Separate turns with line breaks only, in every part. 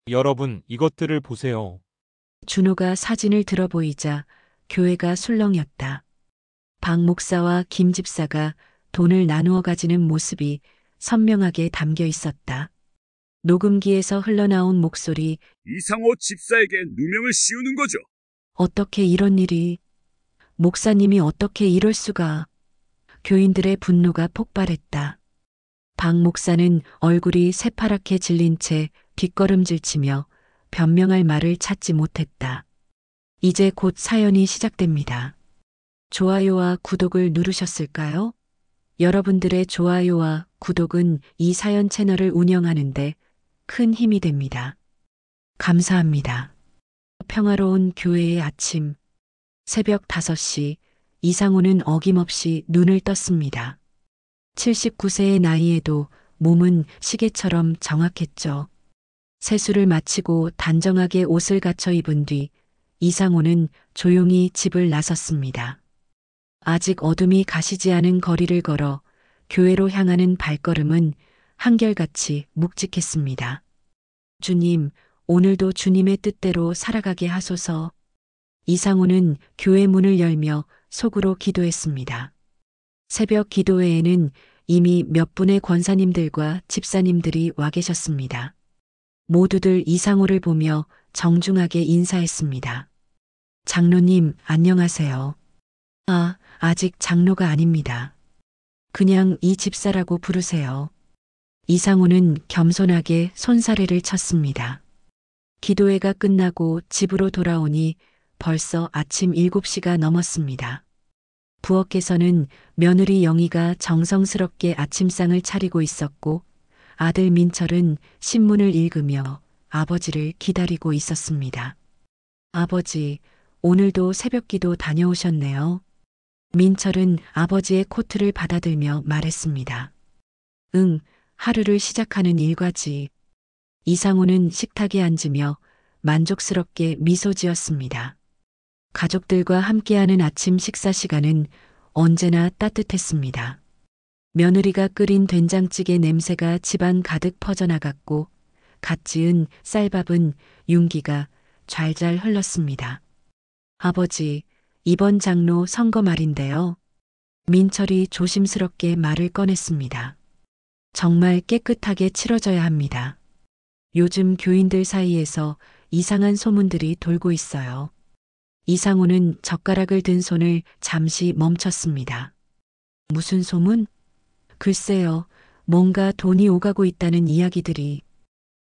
여러분, 이것들을 보세요.
준호가 사진을 들어 보이자 교회가 술렁였다. 박 목사와 김 집사가 돈을 나누어 가지는 모습이 선명하게 담겨 있었다. 녹음기에서 흘러나온 목소리,
이상호 집사에게 누명을 씌우는 거죠.
어떻게 이런 일이, 목사님이 어떻게 이럴 수가. 교인들의 분노가 폭발했다. 박 목사는 얼굴이 새파랗게 질린 채 뒷걸음질치며 변명할 말을 찾지 못했다. 이제 곧 사연이 시작됩니다. 좋아요와 구독을 누르셨을까요? 여러분들의 좋아요와 구독은 이 사연 채널을 운영하는데 큰 힘이 됩니다. 감사합니다. 평화로운 교회의 아침, 새벽 5시, 이상호는 어김없이 눈을 떴습니다. 79세의 나이에도 몸은 시계처럼 정확했죠. 세수를 마치고 단정하게 옷을 갖춰 입은 뒤 이상호는 조용히 집을 나섰습니다. 아직 어둠이 가시지 않은 거리를 걸어 교회로 향하는 발걸음은 한결같이 묵직했습니다. 주님, 오늘도 주님의 뜻대로 살아가게 하소서. 이상호는 교회 문을 열며 속으로 기도했습니다. 새벽 기도회에는 이미 몇 분의 권사님들과 집사님들이 와 계셨습니다. 모두들 이상호를 보며 정중하게 인사했습니다. 장로님, 안녕하세요. 아직 장로가 아닙니다. 그냥 이 집사라고 부르세요. 이상호는 겸손하게 손사래를 쳤습니다. 기도회가 끝나고 집으로 돌아오니 벌써 아침 7시가 넘었습니다. 부엌에서는 며느리 영희가 정성스럽게 아침상을 차리고 있었고 아들 민철은 신문을 읽으며 아버지를 기다리고 있었습니다. 아버지, 오늘도 새벽기도 다녀오셨네요. 민철은 아버지의 코트를 받아들며 말했습니다. 응, 하루를 시작하는 일과지. 이상호는 식탁에 앉으며 만족스럽게 미소 지었습니다. 가족들과 함께하는 아침 식사 시간은 언제나 따뜻했습니다. 며느리가 끓인 된장찌개 냄새가 집안 가득 퍼져나갔고 갓 지은 쌀밥은 윤기가 잘잘 흘렀습니다. 아버지, 이번 장로 선거 말인데요. 민철이 조심스럽게 말을 꺼냈습니다. 정말 깨끗하게 치러져야 합니다. 요즘 교인들 사이에서 이상한 소문들이 돌고 있어요. 이상호는 젓가락을 든 손을 잠시 멈췄습니다. 무슨 소문? 글쎄요, 뭔가 돈이 오가고 있다는 이야기들이.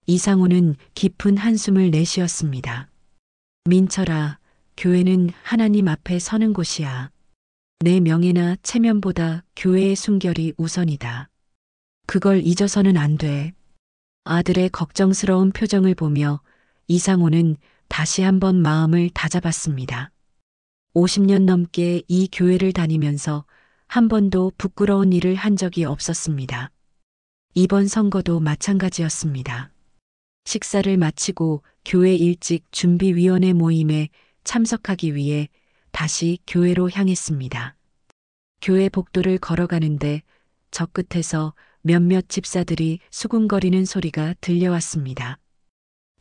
이상호는 깊은 한숨을 내쉬었습니다. 민철아, 교회는 하나님 앞에 서는 곳이야. 내 명예나 체면보다 교회의 순결이 우선이다. 그걸 잊어서는 안 돼. 아들의 걱정스러운 표정을 보며 이상호는 다시 한번 마음을 다잡았습니다. 50년 넘게 이 교회를 다니면서 한 번도 부끄러운 일을 한 적이 없었습니다. 이번 선거도 마찬가지였습니다. 식사를 마치고 교회 일직 준비위원회 모임에 참석하기 위해 다시 교회로 향했습니다. 교회 복도를 걸어가는데 저 끝에서 몇몇 집사들이 수군거리는 소리가 들려왔습니다.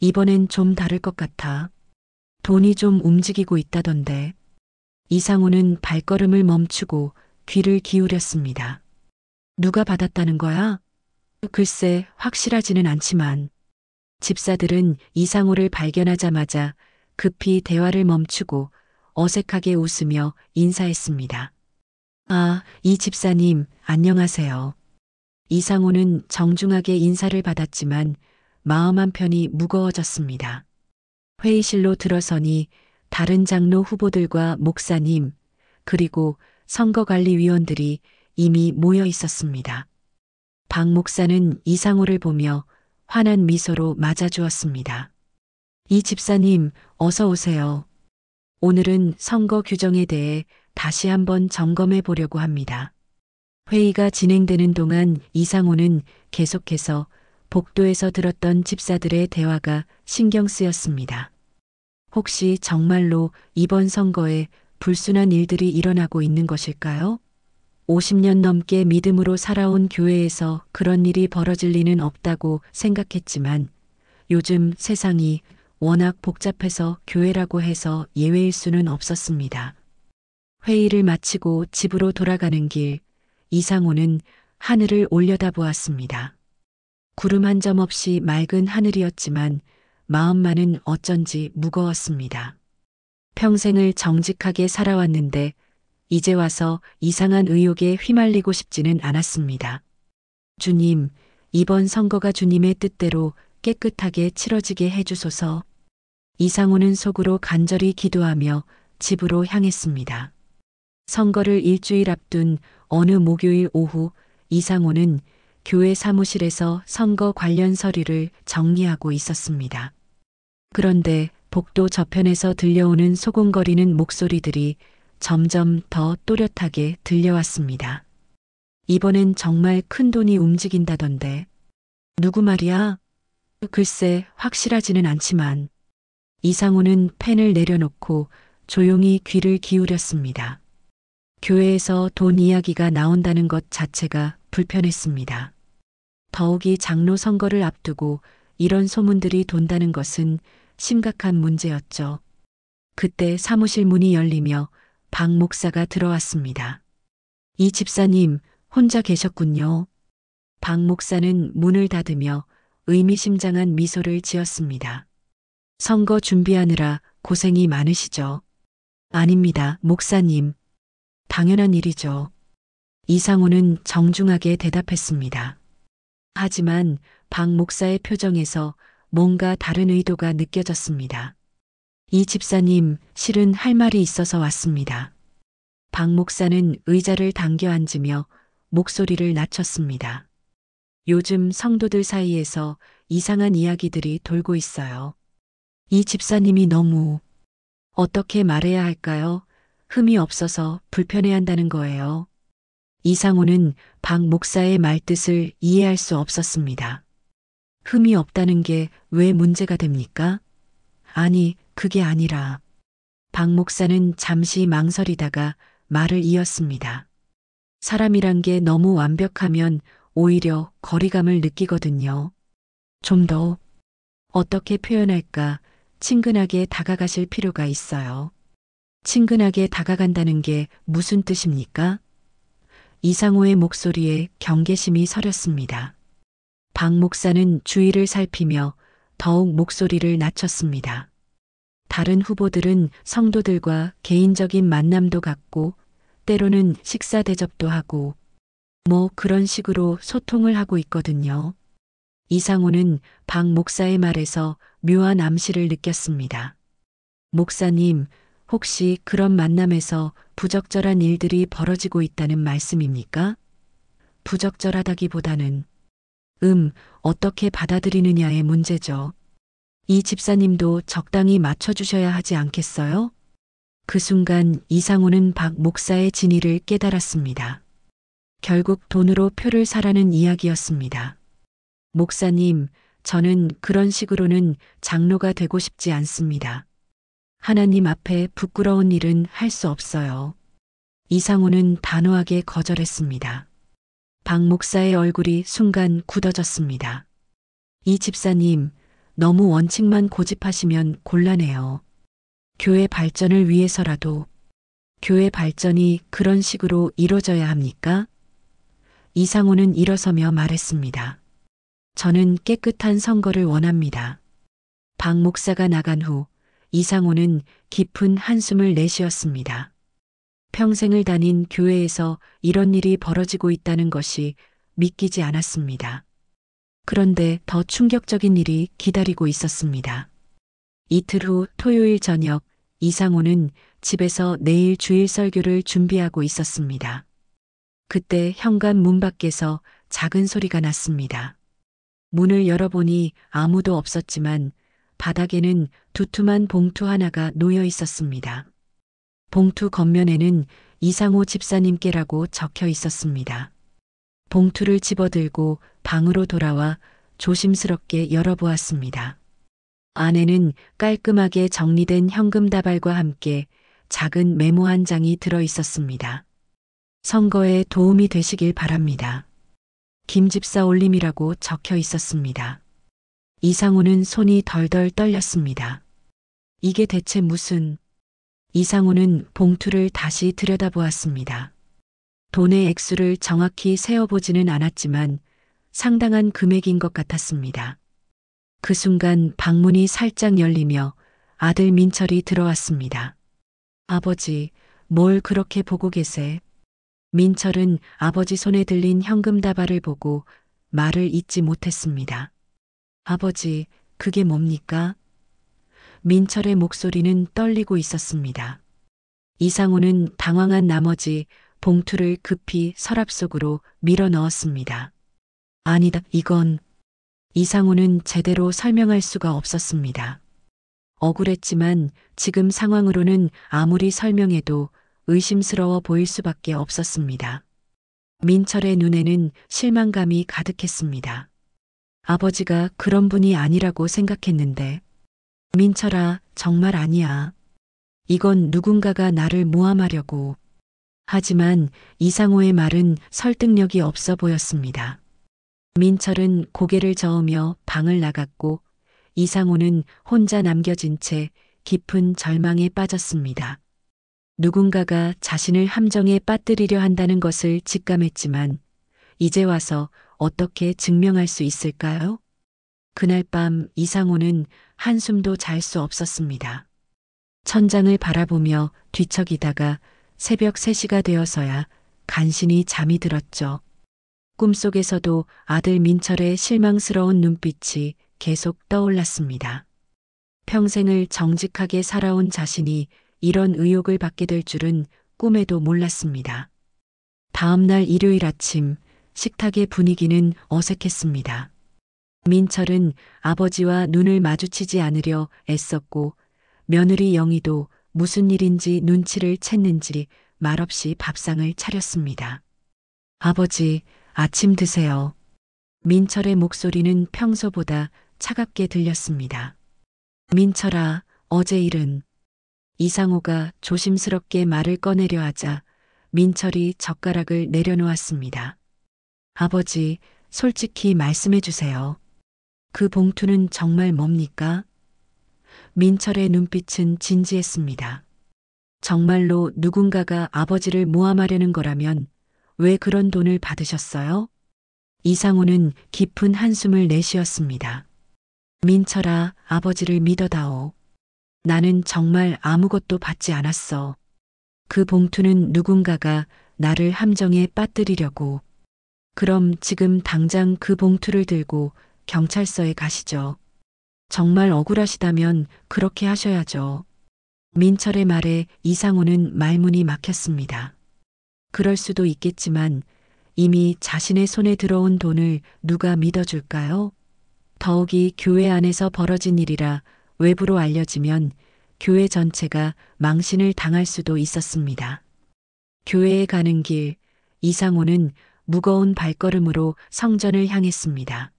이번엔 좀 다를 것 같아. 돈이 좀 움직이고 있다던데. 이상호는 발걸음을 멈추고 귀를 기울였습니다. 누가 받았다는 거야? 글쎄, 확실하지는 않지만. 집사들은 이상호를 발견하자마자 급히 대화를 멈추고 어색하게 웃으며 인사했습니다. 이 집사님, 안녕하세요. 이상호는 정중하게 인사를 받았지만 마음 한편이 무거워졌습니다. 회의실로 들어서니 다른 장로 후보들과 목사님, 그리고 선거관리위원들이 이미 모여 있었습니다. 박 목사는 이상호를 보며 환한 미소로 맞아주었습니다. 이 집사님, 어서 오세요. 오늘은 선거 규정에 대해 다시 한번 점검해 보려고 합니다. 회의가 진행되는 동안 이상호는 계속해서 복도에서 들었던 집사들의 대화가 신경 쓰였습니다. 혹시 정말로 이번 선거에 불순한 일들이 일어나고 있는 것일까요? 50년 넘게 믿음으로 살아온 교회에서 그런 일이 벌어질 리는 없다고 생각했지만 요즘 세상이 워낙 복잡해서 교회라고 해서 예외일 수는 없었습니다. 회의를 마치고 집으로 돌아가는 길, 이상호는 하늘을 올려다보았습니다. 구름 한 점 없이 맑은 하늘이었지만 마음만은 어쩐지 무거웠습니다. 평생을 정직하게 살아왔는데 이제 와서 이상한 의혹에 휘말리고 싶지는 않았습니다. 주님, 이번 선거가 주님의 뜻대로 깨끗하게 치러지게 해주소서. 이상호는 속으로 간절히 기도하며 집으로 향했습니다. 선거를 일주일 앞둔 어느 목요일 오후, 이상호는 교회 사무실에서 선거 관련 서류를 정리하고 있었습니다. 그런데 복도 저편에서 들려오는 소곤거리는 목소리들이 점점 더 또렷하게 들려왔습니다. 이번엔 정말 큰 돈이 움직인다던데. 누구 말이야? 글쎄, 확실하지는 않지만. 이상호는 펜을 내려놓고 조용히 귀를 기울였습니다. 교회에서 돈 이야기가 나온다는 것 자체가 불편했습니다. 더욱이 장로 선거를 앞두고 이런 소문들이 돈다는 것은 심각한 문제였죠. 그때 사무실 문이 열리며 박 목사가 들어왔습니다. 이 집사님, 혼자 계셨군요. 박 목사는 문을 닫으며 의미심장한 미소를 지었습니다. 선거 준비하느라 고생이 많으시죠? 아닙니다, 목사님. 당연한 일이죠. 이상호는 정중하게 대답했습니다. 하지만 박 목사의 표정에서 뭔가 다른 의도가 느껴졌습니다. 이 집사님, 실은 할 말이 있어서 왔습니다. 박 목사는 의자를 당겨 앉으며 목소리를 낮췄습니다. 요즘 성도들 사이에서 이상한 이야기들이 돌고 있어요. 이 집사님이 너무 어떻게 말해야 할까요? 흠이 없어서 불편해한다는 거예요. 이상호는 박 목사의 말뜻을 이해할 수 없었습니다. 흠이 없다는 게 왜 문제가 됩니까? 아니, 그게 아니라. 박 목사는 잠시 망설이다가 말을 이었습니다. 사람이란 게 너무 완벽하면 오히려 거리감을 느끼거든요. 좀 더 어떻게 표현할까 친근하게 다가가실 필요가 있어요. 친근하게 다가간다는 게 무슨 뜻입니까? 이상호의 목소리에 경계심이 서렸습니다. 박 목사는 주위를 살피며 더욱 목소리를 낮췄습니다. 다른 후보들은 성도들과 개인적인 만남도 갖고 때로는 식사 대접도 하고 뭐 그런 식으로 소통을 하고 있거든요. 이상호는 박 목사의 말에서 묘한 암시를 느꼈습니다. 목사님, 혹시 그런 만남에서 부적절한 일들이 벌어지고 있다는 말씀입니까? 부적절하다기보다는 어떻게 받아들이느냐의 문제죠. 이 집사님도 적당히 맞춰주셔야 하지 않겠어요? 그 순간 이상호는 박 목사의 진의를 깨달았습니다. 결국 돈으로 표를 사라는 이야기였습니다. 목사님, 저는 그런 식으로는 장로가 되고 싶지 않습니다. 하나님 앞에 부끄러운 일은 할 수 없어요. 이상호는 단호하게 거절했습니다. 박 목사의 얼굴이 순간 굳어졌습니다. 이 집사님, 너무 원칙만 고집하시면 곤란해요. 교회 발전을 위해서라도 교회 발전이 그런 식으로 이루어져야 합니까? 이상호는 일어서며 말했습니다. 저는 깨끗한 선거를 원합니다. 박 목사가 나간 후 이상호는 깊은 한숨을 내쉬었습니다. 평생을 다닌 교회에서 이런 일이 벌어지고 있다는 것이 믿기지 않았습니다. 그런데 더 충격적인 일이 기다리고 있었습니다. 이틀 후 토요일 저녁 이상호는 집에서 내일 주일 설교를 준비하고 있었습니다. 그때 현관 문 밖에서 작은 소리가 났습니다. 문을 열어보니 아무도 없었지만 바닥에는 두툼한 봉투 하나가 놓여 있었습니다. 봉투 겉면에는 이상호 집사님께라고 적혀 있었습니다. 봉투를 집어들고 방으로 돌아와 조심스럽게 열어보았습니다. 안에는 깔끔하게 정리된 현금 다발과 함께 작은 메모 한 장이 들어 있었습니다. 선거에 도움이 되시길 바랍니다. 김 집사 올림이라고 적혀 있었습니다. 이상호는 손이 덜덜 떨렸습니다. 이게 대체 무슨... 이상호는 봉투를 다시 들여다보았습니다. 돈의 액수를 정확히 세어보지는 않았지만 상당한 금액인 것 같았습니다. 그 순간 방문이 살짝 열리며 아들 민철이 들어왔습니다. 아버지, 뭘 그렇게 보고 계세? 민철은 아버지 손에 들린 현금 다발을 보고 말을 잇지 못했습니다. 아버지, 그게 뭡니까? 민철의 목소리는 떨리고 있었습니다. 이상호는 당황한 나머지 봉투를 급히 서랍 속으로 밀어 넣었습니다. 아니다, 이건... 이상호는 제대로 설명할 수가 없었습니다. 억울했지만 지금 상황으로는 아무리 설명해도 의심스러워 보일 수밖에 없었습니다. 민철의 눈에는 실망감이 가득했습니다. 아버지가 그런 분이 아니라고 생각했는데. 민철아, 정말 아니야. 이건 누군가가 나를 모함하려고. 하지만 이상호의 말은 설득력이 없어 보였습니다. 민철은 고개를 저으며 방을 나갔고 이상호는 혼자 남겨진 채 깊은 절망에 빠졌습니다. 누군가가 자신을 함정에 빠뜨리려 한다는 것을 직감했지만 이제 와서 어떻게 증명할 수 있을까요? 그날 밤 이상호는 한숨도 잘 수 없었습니다. 천장을 바라보며 뒤척이다가 새벽 3시가 되어서야 간신히 잠이 들었죠. 꿈속에서도 아들 민철의 실망스러운 눈빛이 계속 떠올랐습니다. 평생을 정직하게 살아온 자신이 이런 의혹을 받게 될 줄은 꿈에도 몰랐습니다. 다음 날 일요일 아침 식탁의 분위기는 어색했습니다. 민철은 아버지와 눈을 마주치지 않으려 애썼고 며느리 영희도 무슨 일인지 눈치를 챘는지 말없이 밥상을 차렸습니다. 아버지, 아침 드세요. 민철의 목소리는 평소보다 차갑게 들렸습니다. 민철아, 어제 일은... 이상호가 조심스럽게 말을 꺼내려 하자 민철이 젓가락을 내려놓았습니다. 아버지, 솔직히 말씀해 주세요. 그 봉투는 정말 뭡니까? 민철의 눈빛은 진지했습니다. 정말로 누군가가 아버지를 모함하려는 거라면 왜 그런 돈을 받으셨어요? 이상호는 깊은 한숨을 내쉬었습니다. 민철아, 아버지를 믿어다오. 나는 정말 아무것도 받지 않았어. 그 봉투는 누군가가 나를 함정에 빠뜨리려고. 그럼 지금 당장 그 봉투를 들고 경찰서에 가시죠. 정말 억울하시다면 그렇게 하셔야죠. 민철의 말에 이상호는 말문이 막혔습니다. 그럴 수도 있겠지만 이미 자신의 손에 들어온 돈을 누가 믿어줄까요? 더욱이 교회 안에서 벌어진 일이라 외부로 알려지면 교회 전체가 망신을 당할 수도 있었습니다. 교회에 가는 길, 이상호는 무거운 발걸음으로 성전을 향했습니다.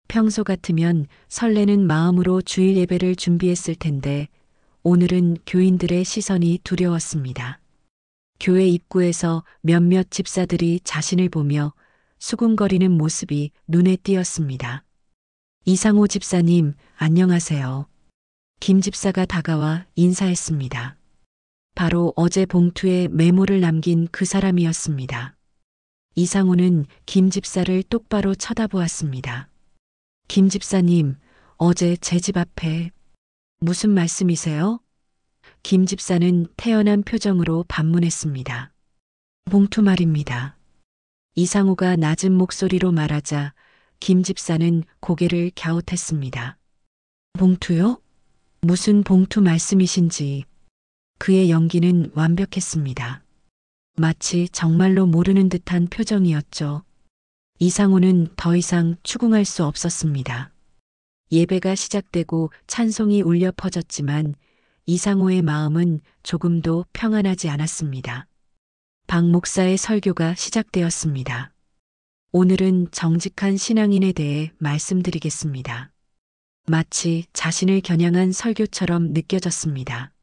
평소 같으면 설레는 마음으로 주일 예배를 준비했을 텐데 오늘은 교인들의 시선이 두려웠습니다. 교회 입구에서 몇몇 집사들이 자신을 보며 수군거리는 모습이 눈에 띄었습니다. 이상호 집사님, 안녕하세요. 김 집사가 다가와 인사했습니다. 바로 어제 봉투에 메모를 남긴 그 사람이었습니다. 이상호는 김 집사를 똑바로 쳐다보았습니다. 김 집사님, 어제 제 집 앞에... 무슨 말씀이세요? 김 집사는 태연한 표정으로 반문했습니다. 봉투 말입니다. 이상호가 낮은 목소리로 말하자 김 집사는 고개를 갸웃했습니다. 봉투요? 무슨 봉투 말씀이신지. 그의 연기는 완벽했습니다. 마치 정말로 모르는 듯한 표정이었죠. 이상호는 더 이상 추궁할 수 없었습니다. 예배가 시작되고 찬송이 울려 퍼졌지만 이상호의 마음은 조금도 평안하지 않았습니다. 박 목사의 설교가 시작되었습니다. 오늘은 정직한 신앙인에 대해 말씀드리겠습니다. 마치 자신을 겨냥한 설교처럼 느껴졌습니다.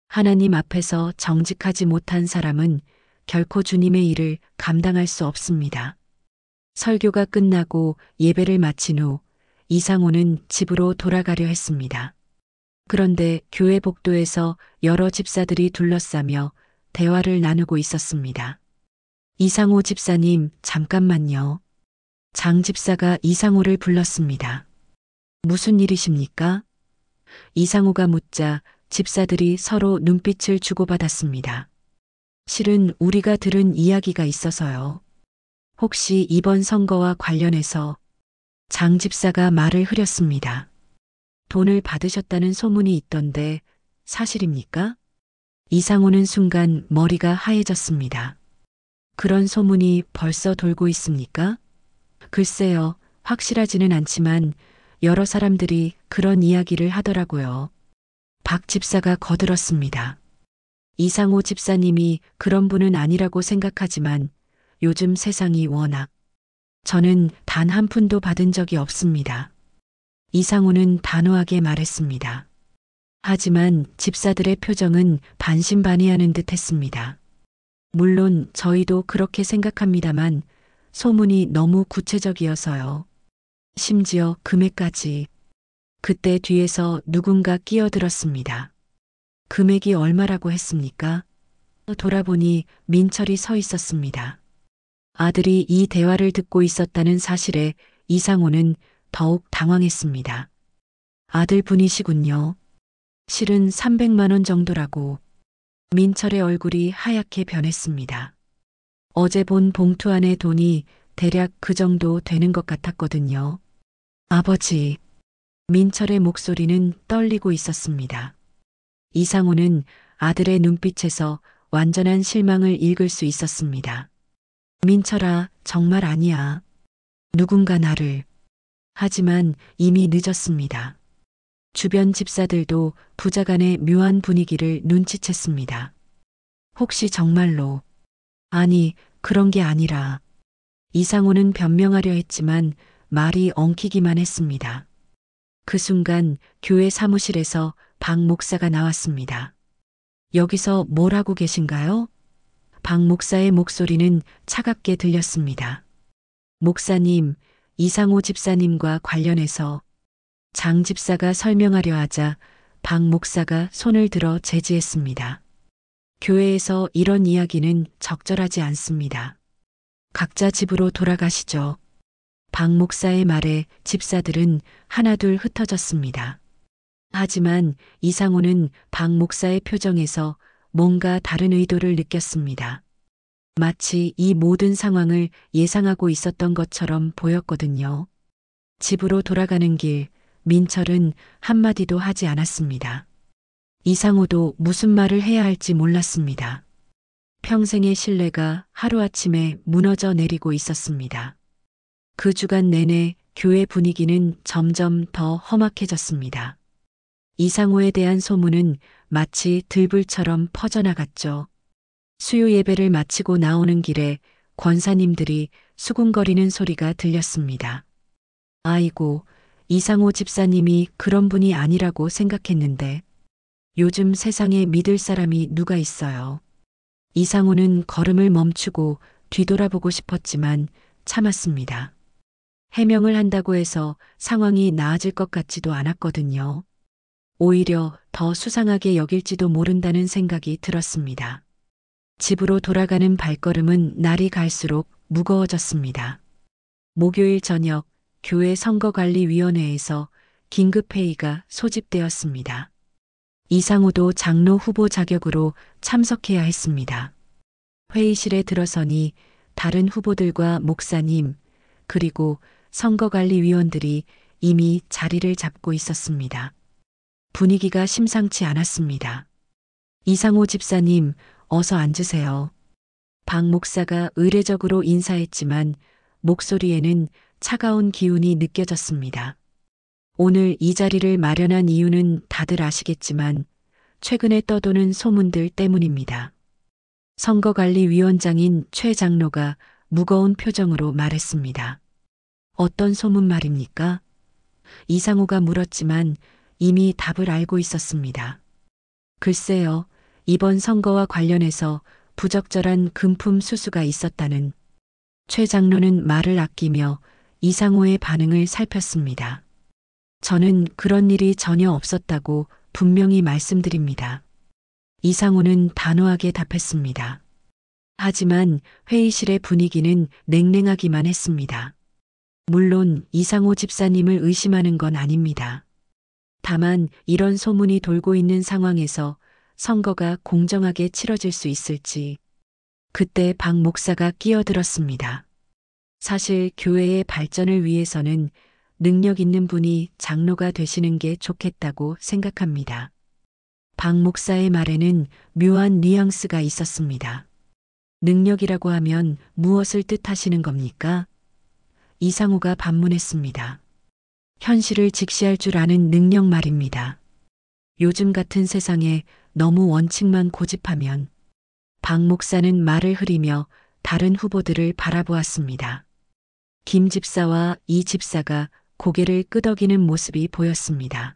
하나님 앞에서 정직하지 못한 사람은 결코 주님의 일을 감당할 수 없습니다. 설교가 끝나고 예배를 마친 후 이상호는 집으로 돌아가려 했습니다. 그런데 교회 복도에서 여러 집사들이 둘러싸며 대화를 나누고 있었습니다. 이상호 집사님, 잠깐만요. 장 집사가 이상호를 불렀습니다. 무슨 일이십니까? 이상호가 묻자 집사들이 서로 눈빛을 주고받았습니다. 실은 우리가 들은 이야기가 있어서요. 혹시 이번 선거와 관련해서 장 집사가 말을 흐렸습니다. 돈을 받으셨다는 소문이 있던데 사실입니까? 이상호는 순간 머리가 하얘졌습니다. 그런 소문이 벌써 돌고 있습니까? 글쎄요, 확실하지는 않지만 여러 사람들이 그런 이야기를 하더라고요. 박 집사가 거들었습니다. 이상호 집사님이 그런 분은 아니라고 생각하지만 요즘 세상이 워낙 저는 단 한 푼도 받은 적이 없습니다. 이상호는 단호하게 말했습니다. 하지만 집사들의 표정은 반신반의하는 듯 했습니다. 물론 저희도 그렇게 생각합니다만 소문이 너무 구체적이어서요. 심지어 금액까지. 그때 뒤에서 누군가 끼어들었습니다. 금액이 얼마라고 했습니까? 돌아보니 민철이 서 있었습니다. 아들이 이 대화를 듣고 있었다는 사실에 이상호는 더욱 당황했습니다. 아들분이시군요. 실은 300만 원 정도라고. 민철의 얼굴이 하얗게 변했습니다. 어제 본 봉투 안에 돈이 대략 그 정도 되는 것 같았거든요. 아버지. 민철의 목소리는 떨리고 있었습니다. 이상호는 아들의 눈빛에서 완전한 실망을 읽을 수 있었습니다. 민철아, 정말 아니야. 누군가 나를. 하지만 이미 늦었습니다. 주변 집사들도 부자간의 묘한 분위기를 눈치챘습니다. 혹시 정말로. 아니, 그런 게 아니라. 이상호는 변명하려 했지만 말이 엉키기만 했습니다. 그 순간 교회 사무실에서 박 목사가 나왔습니다. 여기서 뭘 하고 계신가요? 박 목사의 목소리는 차갑게 들렸습니다. 목사님, 이상호 집사님과 관련해서 장 집사가 설명하려 하자 박 목사가 손을 들어 제지했습니다. 교회에서 이런 이야기는 적절하지 않습니다. 각자 집으로 돌아가시죠. 박 목사의 말에 집사들은 하나둘 흩어졌습니다. 하지만 이상호는 박 목사의 표정에서 뭔가 다른 의도를 느꼈습니다. 마치 이 모든 상황을 예상하고 있었던 것처럼 보였거든요. 집으로 돌아가는 길, 민철은 한마디도 하지 않았습니다. 이상호도 무슨 말을 해야 할지 몰랐습니다. 평생의 신뢰가 하루아침에 무너져 내리고 있었습니다. 그 주간 내내 교회 분위기는 점점 더 험악해졌습니다. 이상호에 대한 소문은 마치 들불처럼 퍼져나갔죠. 수요 예배를 마치고 나오는 길에 권사님들이 수군거리는 소리가 들렸습니다. 아이고, 이상호 집사님이 그런 분이 아니라고 생각했는데 요즘 세상에 믿을 사람이 누가 있어요. 이상호는 걸음을 멈추고 뒤돌아보고 싶었지만 참았습니다. 해명을 한다고 해서 상황이 나아질 것 같지도 않았거든요. 오히려 더 수상하게 여길지도 모른다는 생각이 들었습니다. 집으로 돌아가는 발걸음은 날이 갈수록 무거워졌습니다. 목요일 저녁 교회 선거관리위원회에서 긴급회의가 소집되었습니다. 이상호도 장로 후보 자격으로 참석해야 했습니다. 회의실에 들어서니 다른 후보들과 목사님 그리고 선거관리위원들이 이미 자리를 잡고 있었습니다. 분위기가 심상치 않았습니다. 이상호 집사님, 어서 앉으세요. 박 목사가 의례적으로 인사했지만 목소리에는 차가운 기운이 느껴졌습니다. 오늘 이 자리를 마련한 이유는 다들 아시겠지만 최근에 떠도는 소문들 때문입니다. 선거관리위원장인 최 장로가 무거운 표정으로 말했습니다. 어떤 소문 말입니까? 이상호가 물었지만 이미 답을 알고 있었습니다. 글쎄요, 이번 선거와 관련해서 부적절한 금품 수수가 있었다는. 최 장로는 말을 아끼며 이상호의 반응을 살폈습니다. 저는 그런 일이 전혀 없었다고 분명히 말씀드립니다. 이상호는 단호하게 답했습니다. 하지만 회의실의 분위기는 냉랭하기만 했습니다. 물론 이상호 집사님을 의심하는 건 아닙니다. 다만 이런 소문이 돌고 있는 상황에서 선거가 공정하게 치러질 수 있을지. 그때 박 목사가 끼어들었습니다. 사실 교회의 발전을 위해서는 능력 있는 분이 장로가 되시는 게 좋겠다고 생각합니다. 박 목사의 말에는 묘한 뉘앙스가 있었습니다. 능력이라고 하면 무엇을 뜻하시는 겁니까? 이상호가 반문했습니다. 현실을 직시할 줄 아는 능력 말입니다. 요즘 같은 세상에 너무 원칙만 고집하면. 박 목사는 말을 흐리며 다른 후보들을 바라보았습니다. 김 집사와 이 집사가 고개를 끄덕이는 모습이 보였습니다.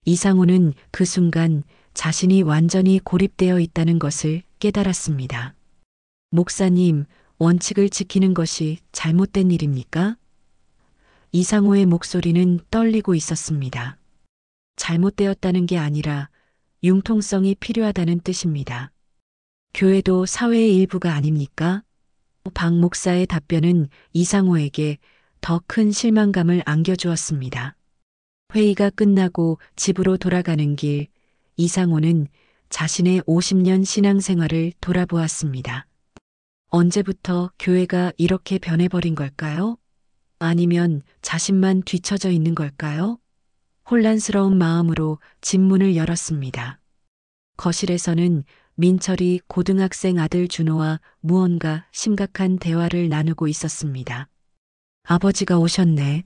이상호는 그 순간 자신이 완전히 고립되어 있다는 것을 깨달았습니다. 목사님, 원칙을 지키는 것이 잘못된 일입니까? 이상호의 목소리는 떨리고 있었습니다. 잘못되었다는 게 아니라 융통성이 필요하다는 뜻입니다. 교회도 사회의 일부가 아닙니까? 박 목사의 답변은 이상호에게 더 큰 실망감을 안겨주었습니다. 회의가 끝나고 집으로 돌아가는 길, 이상호는 자신의 50년 신앙생활을 돌아보았습니다. 언제부터 교회가 이렇게 변해버린 걸까요? 아니면 자신만 뒤처져 있는 걸까요? 혼란스러운 마음으로 집문을 열었습니다. 거실에서는 민철이 고등학생 아들 준호와 무언가 심각한 대화를 나누고 있었습니다. 아버지가 오셨네.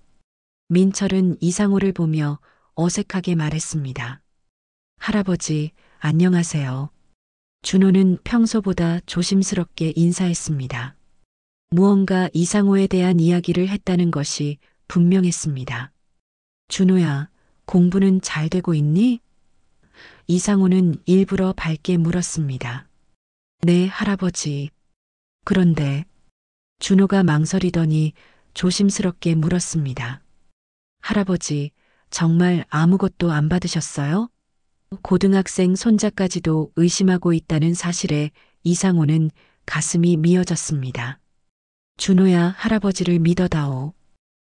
민철은 이상호를 보며 어색하게 말했습니다. 할아버지, 안녕하세요. 준호는 평소보다 조심스럽게 인사했습니다. 무언가 이상호에 대한 이야기를 했다는 것이 분명했습니다. 준호야, 공부는 잘 되고 있니? 이상호는 일부러 밝게 물었습니다. 네, 할아버지. 그런데 준호가 망설이더니 조심스럽게 물었습니다. 할아버지, 정말 아무것도 안 받으셨어요? 고등학생 손자까지도 의심하고 있다는 사실에 이상호는 가슴이 미어졌습니다. 준호야, 할아버지를 믿어다오.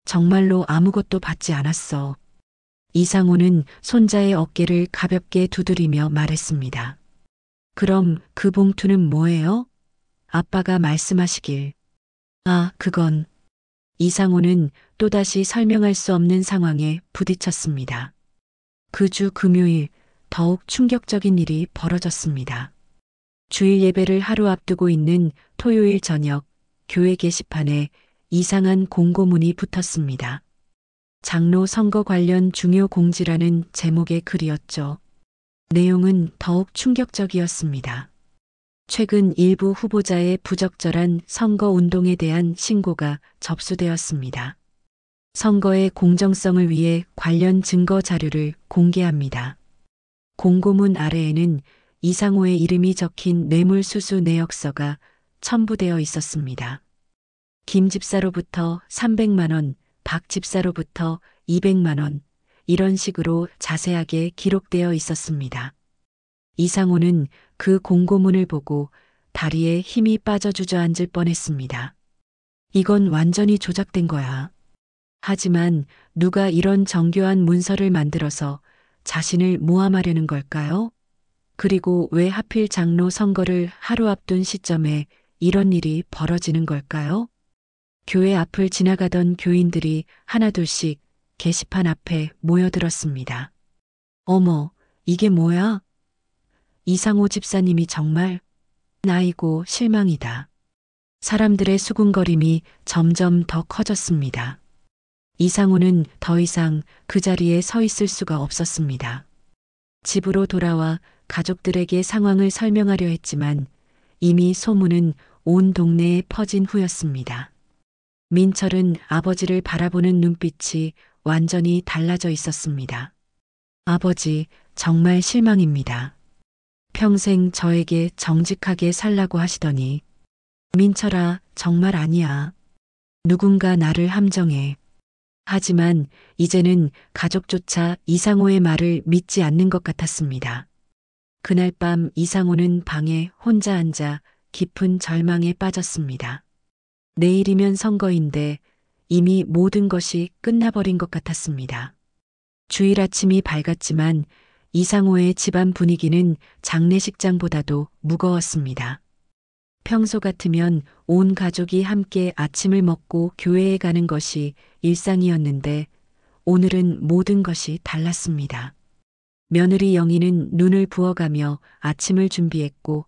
정말로 아무것도 받지 않았어. 이상호는 손자의 어깨를 가볍게 두드리며 말했습니다. 그럼 그 봉투는 뭐예요? 아빠가 말씀하시길. 아, 그건. 이상호는 또다시 설명할 수 없는 상황에 부딪혔습니다. 그 주 금요일 더욱 충격적인 일이 벌어졌습니다. 주일 예배를 하루 앞두고 있는 토요일 저녁 교회 게시판에 이상한 공고문이 붙었습니다. 장로 선거 관련 중요 공지라는 제목의 글이었죠. 내용은 더욱 충격적이었습니다. 최근 일부 후보자의 부적절한 선거 운동에 대한 신고가 접수되었습니다. 선거의 공정성을 위해 관련 증거 자료를 공개합니다. 공고문 아래에는 이상호의 이름이 적힌 뇌물수수 내역서가 첨부되어 있었습니다. 김 집사로부터 300만 원, 박 집사로부터 200만 원, 이런 식으로 자세하게 기록되어 있었습니다. 이상호는 그 공고문을 보고 다리에 힘이 빠져 주저앉을 뻔했습니다. 이건 완전히 조작된 거야. 하지만 누가 이런 정교한 문서를 만들어서 자신을 모함하려는 걸까요? 그리고 왜 하필 장로 선거를 하루 앞둔 시점에 이런 일이 벌어지는 걸까요? 교회 앞을 지나가던 교인들이 하나둘씩 게시판 앞에 모여들었습니다. 어머, 이게 뭐야? 이상호 집사님이 정말 나이고 실망이다. 사람들의 수군거림이 점점 더 커졌습니다. 이상호는 더 이상 그 자리에 서 있을 수가 없었습니다. 집으로 돌아와 가족들에게 상황을 설명하려 했지만 이미 소문은 온 동네에 퍼진 후였습니다. 민철은 아버지를 바라보는 눈빛이 완전히 달라져 있었습니다. 아버지, 정말 실망입니다. 평생 저에게 정직하게 살라고 하시더니. 민철아, 정말 아니야. 누군가 나를 함정해. 하지만 이제는 가족조차 이상호의 말을 믿지 않는 것 같았습니다. 그날 밤 이상호는 방에 혼자 앉아 깊은 절망에 빠졌습니다. 내일이면 선거인데 이미 모든 것이 끝나버린 것 같았습니다. 주일 아침이 밝았지만 이상호의 집안 분위기는 장례식장보다도 무거웠습니다. 평소 같으면 온 가족이 함께 아침을 먹고 교회에 가는 것이 일상이었는데 오늘은 모든 것이 달랐습니다. 며느리 영희는 눈을 부어가며 아침을 준비했고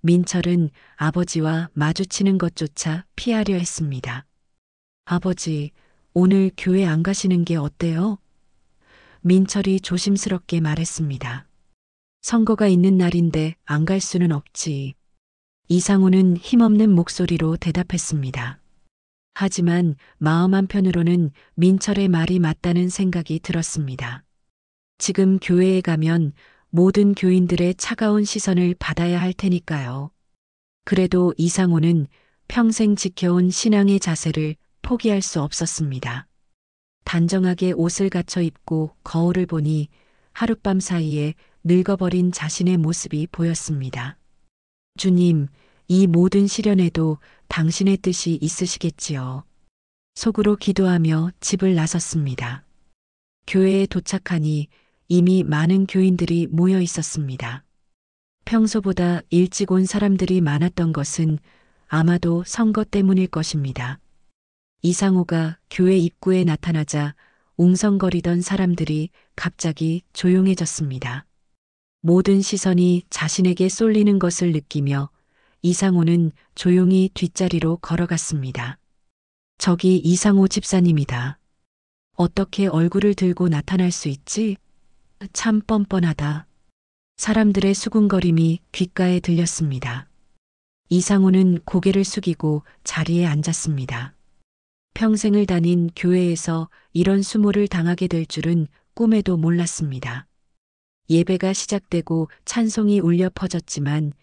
민철은 아버지와 마주치는 것조차 피하려 했습니다. 아버지, 오늘 교회 안 가시는 게 어때요? 민철이 조심스럽게 말했습니다. 선거가 있는 날인데 안 갈 수는 없지. 이상우는 힘없는 목소리로 대답했습니다. 하지만 마음 한편으로는 민철의 말이 맞다는 생각이 들었습니다. 지금 교회에 가면 모든 교인들의 차가운 시선을 받아야 할 테니까요. 그래도 이상우는 평생 지켜온 신앙의 자세를 포기할 수 없었습니다. 단정하게 옷을 갖춰 입고 거울을 보니 하룻밤 사이에 늙어버린 자신의 모습이 보였습니다. 주님, 이 모든 시련에도 당신의 뜻이 있으시겠지요. 속으로 기도하며 집을 나섰습니다. 교회에 도착하니 이미 많은 교인들이 모여 있었습니다. 평소보다 일찍 온 사람들이 많았던 것은 아마도 선거 때문일 것입니다. 이상호가 교회 입구에 나타나자 웅성거리던 사람들이 갑자기 조용해졌습니다. 모든 시선이 자신에게 쏠리는 것을 느끼며 이상호는 조용히 뒷자리로 걸어갔습니다. 저기 이상호 집사님이다. 어떻게 얼굴을 들고 나타날 수 있지? 참 뻔뻔하다. 사람들의 수군거림이 귓가에 들렸습니다. 이상호는 고개를 숙이고 자리에 앉았습니다. 평생을 다닌 교회에서 이런 수모를 당하게 될 줄은 꿈에도 몰랐습니다. 예배가 시작되고 찬송이 울려 퍼졌지만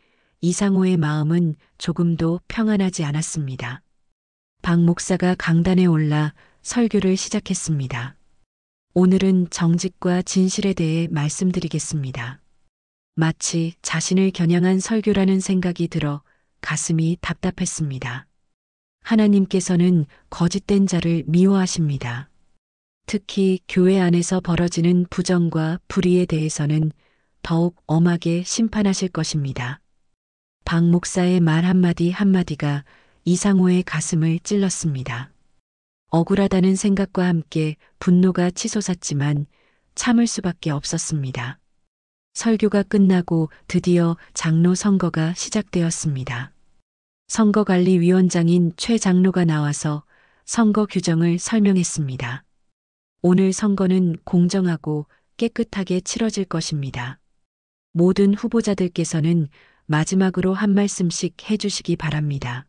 이상호의 마음은 조금도 평안하지 않았습니다. 박 목사가 강단에 올라 설교를 시작했습니다. 오늘은 정직과 진실에 대해 말씀드리겠습니다. 마치 자신을 겨냥한 설교라는 생각이 들어 가슴이 답답했습니다. 하나님께서는 거짓된 자를 미워하십니다. 특히 교회 안에서 벌어지는 부정과 불의에 대해서는 더욱 엄하게 심판하실 것입니다. 박 목사의 말 한마디 한마디가 이상호의 가슴을 찔렀습니다. 억울하다는 생각과 함께 분노가 치솟았지만 참을 수밖에 없었습니다. 설교가 끝나고 드디어 장로 선거가 시작되었습니다. 선거관리위원장인 최 장로가 나와서 선거 규정을 설명했습니다. 오늘 선거는 공정하고 깨끗하게 치러질 것입니다. 모든 후보자들께서는 마지막으로 한 말씀씩 해주시기 바랍니다.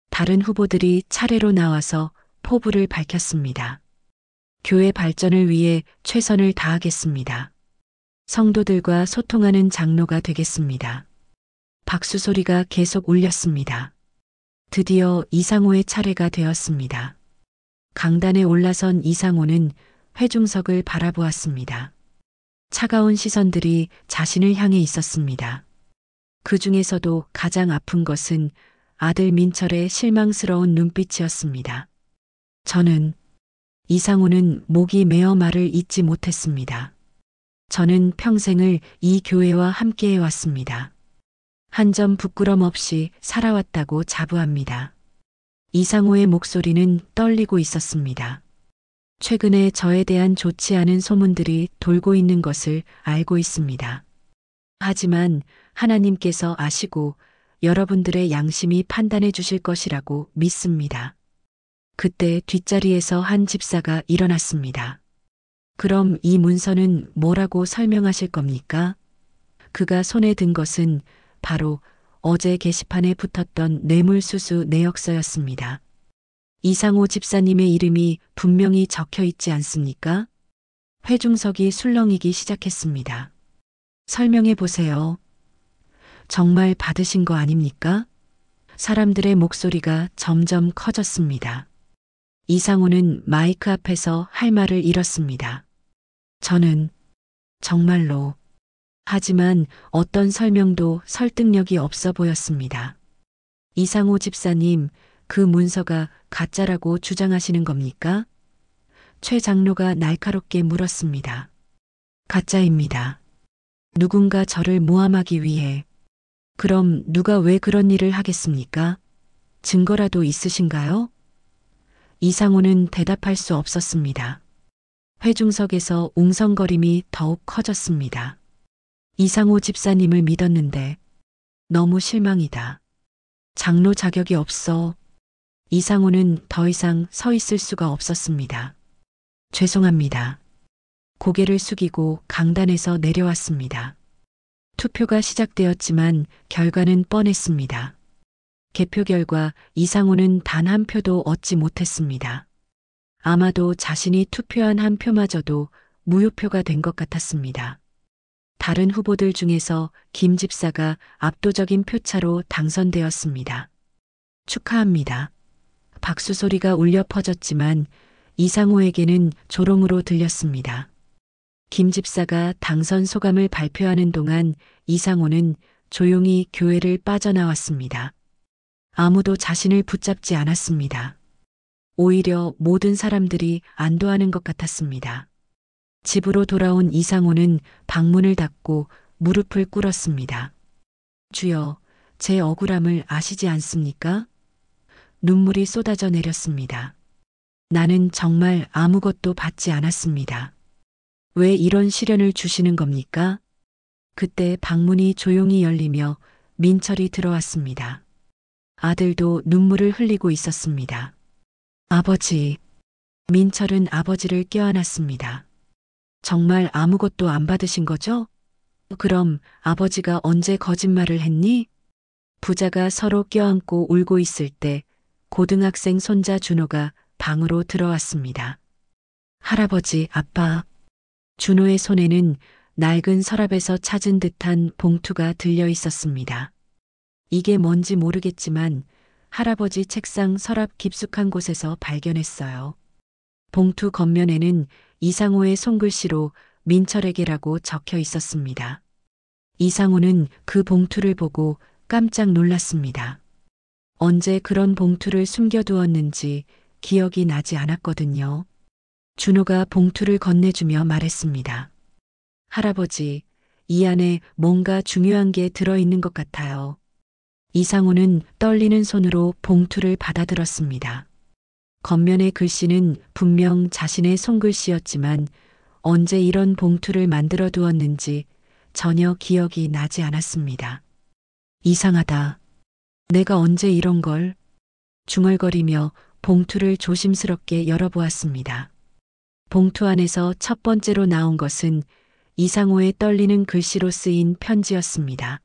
다른 후보들이 차례로 나와서 포부를 밝혔습니다. 교회 발전을 위해 최선을 다하겠습니다. 성도들과 소통하는 장로가 되겠습니다. 박수 소리가 계속 울렸습니다. 드디어 이상호의 차례가 되었습니다. 강단에 올라선 이상호는 회중석을 바라보았습니다. 차가운 시선들이 자신을 향해 있었습니다. 그 중에서도 가장 아픈 것은 아들 민철의 실망스러운 눈빛이었습니다. 저는 이상호는 목이 메어 말을 잇지 못했습니다. 저는 평생을 이 교회와 함께해 왔습니다. 한 점 부끄럼 없이 살아왔다고 자부합니다. 이상호의 목소리는 떨리고 있었습니다. 최근에 저에 대한 좋지 않은 소문들이 돌고 있는 것을 알고 있습니다. 하지만 하나님께서 아시고 여러분들의 양심이 판단해 주실 것이라고 믿습니다. 그때 뒷자리에서 한 집사가 일어났습니다. 그럼 이 문서는 뭐라고 설명하실 겁니까? 그가 손에 든 것은 바로 어제 게시판에 붙었던 뇌물수수 내역서였습니다. 이상호 집사님의 이름이 분명히 적혀 있지 않습니까? 회중석이 술렁이기 시작했습니다. 설명해 보세요. 정말 받으신 거 아닙니까? 사람들의 목소리가 점점 커졌습니다. 이상호는 마이크 앞에서 할 말을 잃었습니다. 저는 정말로. 하지만 어떤 설명도 설득력이 없어 보였습니다. 이상호 집사님, 그 문서가 가짜라고 주장하시는 겁니까? 최 장로가 날카롭게 물었습니다. 가짜입니다. 누군가 저를 모함하기 위해. 그럼 누가 왜 그런 일을 하겠습니까? 증거라도 있으신가요? 이상호는 대답할 수 없었습니다. 회중석에서 웅성거림이 더욱 커졌습니다. 이상호 집사님을 믿었는데 너무 실망이다. 장로 자격이 없어. 이상호는 더 이상 서 있을 수가 없었습니다. 죄송합니다. 고개를 숙이고 강단에서 내려왔습니다. 투표가 시작되었지만 결과는 뻔했습니다. 개표 결과 이상호는 단 한 표도 얻지 못했습니다. 아마도 자신이 투표한 한 표마저도 무효표가 된 것 같았습니다. 다른 후보들 중에서 김 집사가 압도적인 표차로 당선되었습니다. 축하합니다. 박수 소리가 울려 퍼졌지만 이상호에게는 조롱으로 들렸습니다. 김 집사가 당선 소감을 발표하는 동안 이상호는 조용히 교회를 빠져나왔습니다. 아무도 자신을 붙잡지 않았습니다. 오히려 모든 사람들이 안도하는 것 같았습니다. 집으로 돌아온 이상호는 방문을 닫고 무릎을 꿇었습니다. 주여, 제 억울함을 아시지 않습니까? 눈물이 쏟아져 내렸습니다. 나는 정말 아무것도 받지 않았습니다. 왜 이런 시련을 주시는 겁니까? 그때 방문이 조용히 열리며 민철이 들어왔습니다. 아들도 눈물을 흘리고 있었습니다. 아버지. 민철은 아버지를 껴안았습니다. 정말 아무것도 안 받으신 거죠? 그럼 아버지가 언제 거짓말을 했니? 부자가 서로 껴안고 울고 있을 때 고등학생 손자 준호가 방으로 들어왔습니다. 할아버지, 아빠. 준호의 손에는 낡은 서랍에서 찾은 듯한 봉투가 들려 있었습니다. 이게 뭔지 모르겠지만 할아버지 책상 서랍 깊숙한 곳에서 발견했어요. 봉투 겉면에는 이상호의 손글씨로 민철에게라고 적혀 있었습니다. 이상호는 그 봉투를 보고 깜짝 놀랐습니다. 언제 그런 봉투를 숨겨두었는지 기억이 나지 않았거든요. 준호가 봉투를 건네주며 말했습니다. 할아버지, 이 안에 뭔가 중요한 게 들어있는 것 같아요. 이상호는 떨리는 손으로 봉투를 받아들었습니다. 겉면의 글씨는 분명 자신의 손글씨였지만 언제 이런 봉투를 만들어 두었는지 전혀 기억이 나지 않았습니다. 이상하다. 내가 언제 이런 걸? 중얼거리며 봉투를 조심스럽게 열어보았습니다. 봉투 안에서 첫 번째로 나온 것은 이상호의 떨리는 글씨로 쓰인 편지였습니다.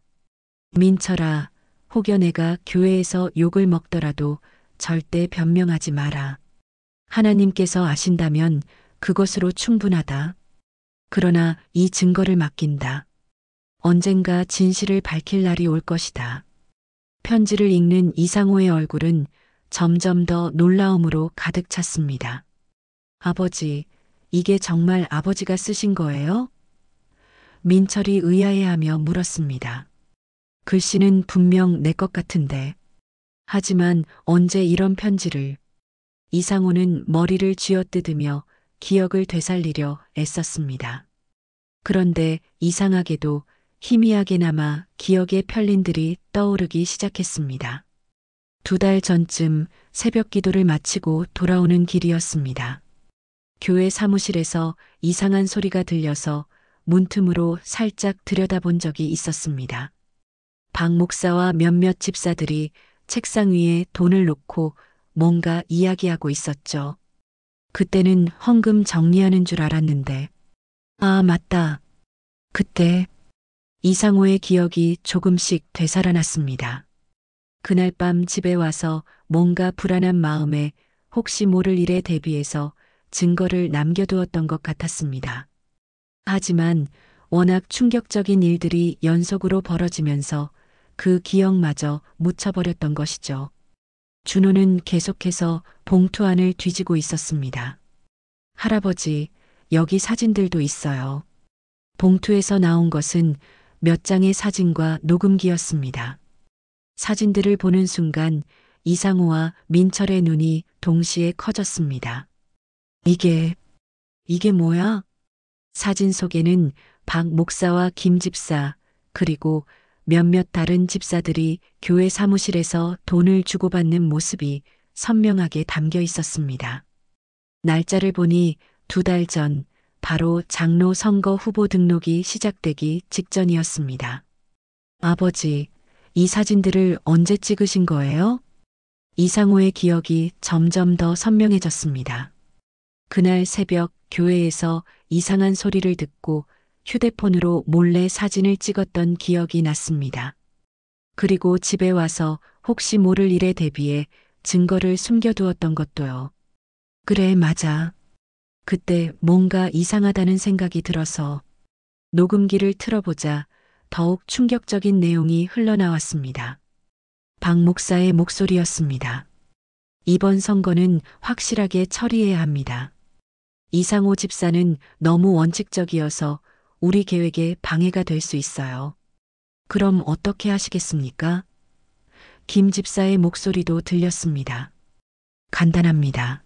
민철아, 혹여 내가 교회에서 욕을 먹더라도 절대 변명하지 마라. 하나님께서 아신다면 그것으로 충분하다. 그러나 이 증거를 맡긴다. 언젠가 진실을 밝힐 날이 올 것이다. 편지를 읽는 이상호의 얼굴은 점점 더 놀라움으로 가득 찼습니다. 아버지, 이게 정말 아버지가 쓰신 거예요? 민철이 의아해하며 물었습니다. 글씨는 분명 내 것 같은데. 하지만 언제 이런 편지를. 이상호는 머리를 쥐어뜯으며 기억을 되살리려 애썼습니다. 그런데 이상하게도 희미하게나마 기억의 편린들이 떠오르기 시작했습니다. 2달 전쯤 새벽 기도를 마치고 돌아오는 길이었습니다. 교회 사무실에서 이상한 소리가 들려서 문틈으로 살짝 들여다본 적이 있었습니다. 박 목사와 몇몇 집사들이 책상 위에 돈을 놓고 뭔가 이야기하고 있었죠. 그때는 헌금 정리하는 줄 알았는데. 아, 맞다. 그때 이상호의 기억이 조금씩 되살아났습니다. 그날 밤 집에 와서 뭔가 불안한 마음에 혹시 모를 일에 대비해서 증거를 남겨두었던 것 같았습니다. 하지만 워낙 충격적인 일들이 연속으로 벌어지면서 그 기억마저 묻혀버렸던 것이죠. 준호는 계속해서 봉투 안을 뒤지고 있었습니다. 할아버지, 여기 사진들도 있어요. 봉투에서 나온 것은 몇 장의 사진과 녹음기였습니다. 사진들을 보는 순간 이상호와 민철의 눈이 동시에 커졌습니다. 이게 뭐야? 사진 속에는 박 목사와 김 집사, 그리고 몇몇 다른 집사들이 교회 사무실에서 돈을 주고받는 모습이 선명하게 담겨 있었습니다. 날짜를 보니 2달 전, 바로 장로 선거 후보 등록이 시작되기 직전이었습니다. 아버지, 이 사진들을 언제 찍으신 거예요? 이상호의 기억이 점점 더 선명해졌습니다. 그날 새벽 교회에서 이상한 소리를 듣고 휴대폰으로 몰래 사진을 찍었던 기억이 났습니다. 그리고 집에 와서 혹시 모를 일에 대비해 증거를 숨겨두었던 것도요. 그래, 맞아. 그때 뭔가 이상하다는 생각이 들어서 녹음기를 틀어보자 더욱 충격적인 내용이 흘러나왔습니다. 박 목사의 목소리였습니다. 이번 선거는 확실하게 처리해야 합니다. 이상호 집사는 너무 원칙적이어서 우리 계획에 방해가 될 수 있어요. 그럼 어떻게 하시겠습니까? 김 집사의 목소리도 들렸습니다. 간단합니다.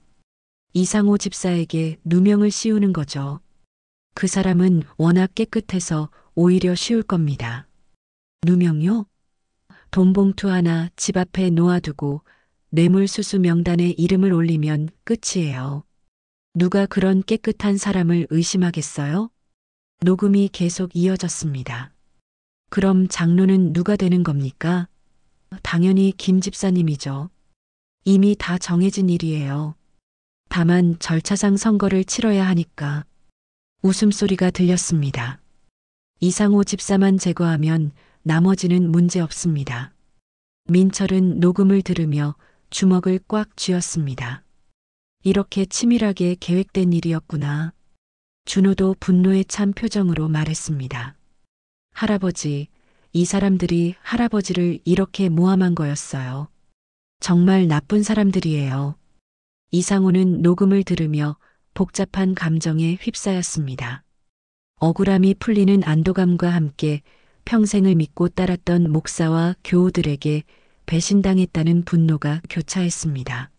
이상호 집사에게 누명을 씌우는 거죠. 그 사람은 워낙 깨끗해서 오히려 쉬울 겁니다. 누명요? 돈 봉투 하나 집 앞에 놓아두고 뇌물수수 명단에 이름을 올리면 끝이에요. 누가 그런 깨끗한 사람을 의심하겠어요? 녹음이 계속 이어졌습니다. 그럼 장로는 누가 되는 겁니까? 당연히 김 집사님이죠. 이미 다 정해진 일이에요. 다만 절차상 선거를 치러야 하니까. 웃음소리가 들렸습니다. 이상호 집사만 제거하면 나머지는 문제 없습니다. 민철은 녹음을 들으며 주먹을 꽉 쥐었습니다. 이렇게 치밀하게 계획된 일이었구나. 준호도 분노에 찬 표정으로 말했습니다. 할아버지, 이 사람들이 할아버지를 이렇게 모함한 거였어요. 정말 나쁜 사람들이에요. 이상호는 녹음을 들으며 복잡한 감정에 휩싸였습니다. 억울함이 풀리는 안도감과 함께 평생을 믿고 따랐던 목사와 교우들에게 배신당했다는 분노가 교차했습니다.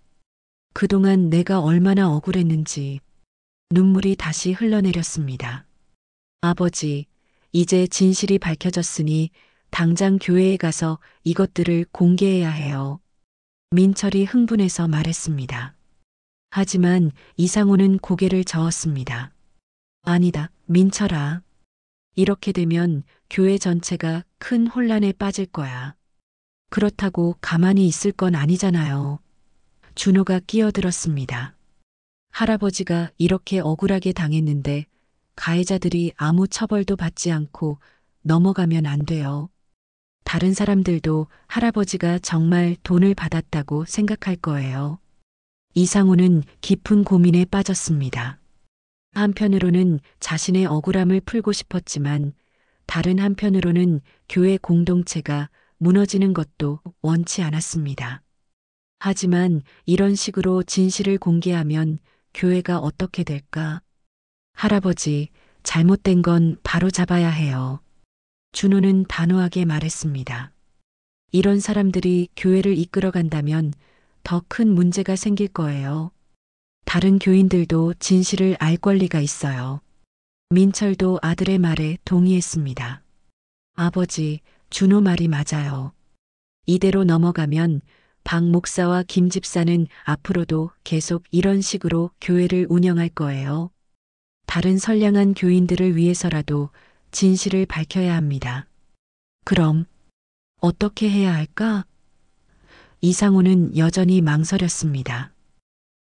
그동안 내가 얼마나 억울했는지 눈물이 다시 흘러내렸습니다. 아버지, 이제 진실이 밝혀졌으니 당장 교회에 가서 이것들을 공개해야 해요. 민철이 흥분해서 말했습니다. 하지만 이상호는 고개를 저었습니다. 아니다, 민철아. 이렇게 되면 교회 전체가 큰 혼란에 빠질 거야. 그렇다고 가만히 있을 건 아니잖아요. 준호가 끼어들었습니다. 할아버지가 이렇게 억울하게 당했는데 가해자들이 아무 처벌도 받지 않고 넘어가면 안 돼요. 다른 사람들도 할아버지가 정말 돈을 받았다고 생각할 거예요. 이상호는 깊은 고민에 빠졌습니다. 한편으로는 자신의 억울함을 풀고 싶었지만 다른 한편으로는 교회 공동체가 무너지는 것도 원치 않았습니다. 하지만 이런 식으로 진실을 공개하면 교회가 어떻게 될까? 할아버지, 잘못된 건 바로 잡아야 해요. 준호는 단호하게 말했습니다. 이런 사람들이 교회를 이끌어간다면 더 큰 문제가 생길 거예요. 다른 교인들도 진실을 알 권리가 있어요. 민철도 아들의 말에 동의했습니다. 아버지, 준호 말이 맞아요. 이대로 넘어가면 박 목사와 김 집사는 앞으로도 계속 이런 식으로 교회를 운영할 거예요. 다른 선량한 교인들을 위해서라도 진실을 밝혀야 합니다. 그럼 어떻게 해야 할까? 이상호는 여전히 망설였습니다.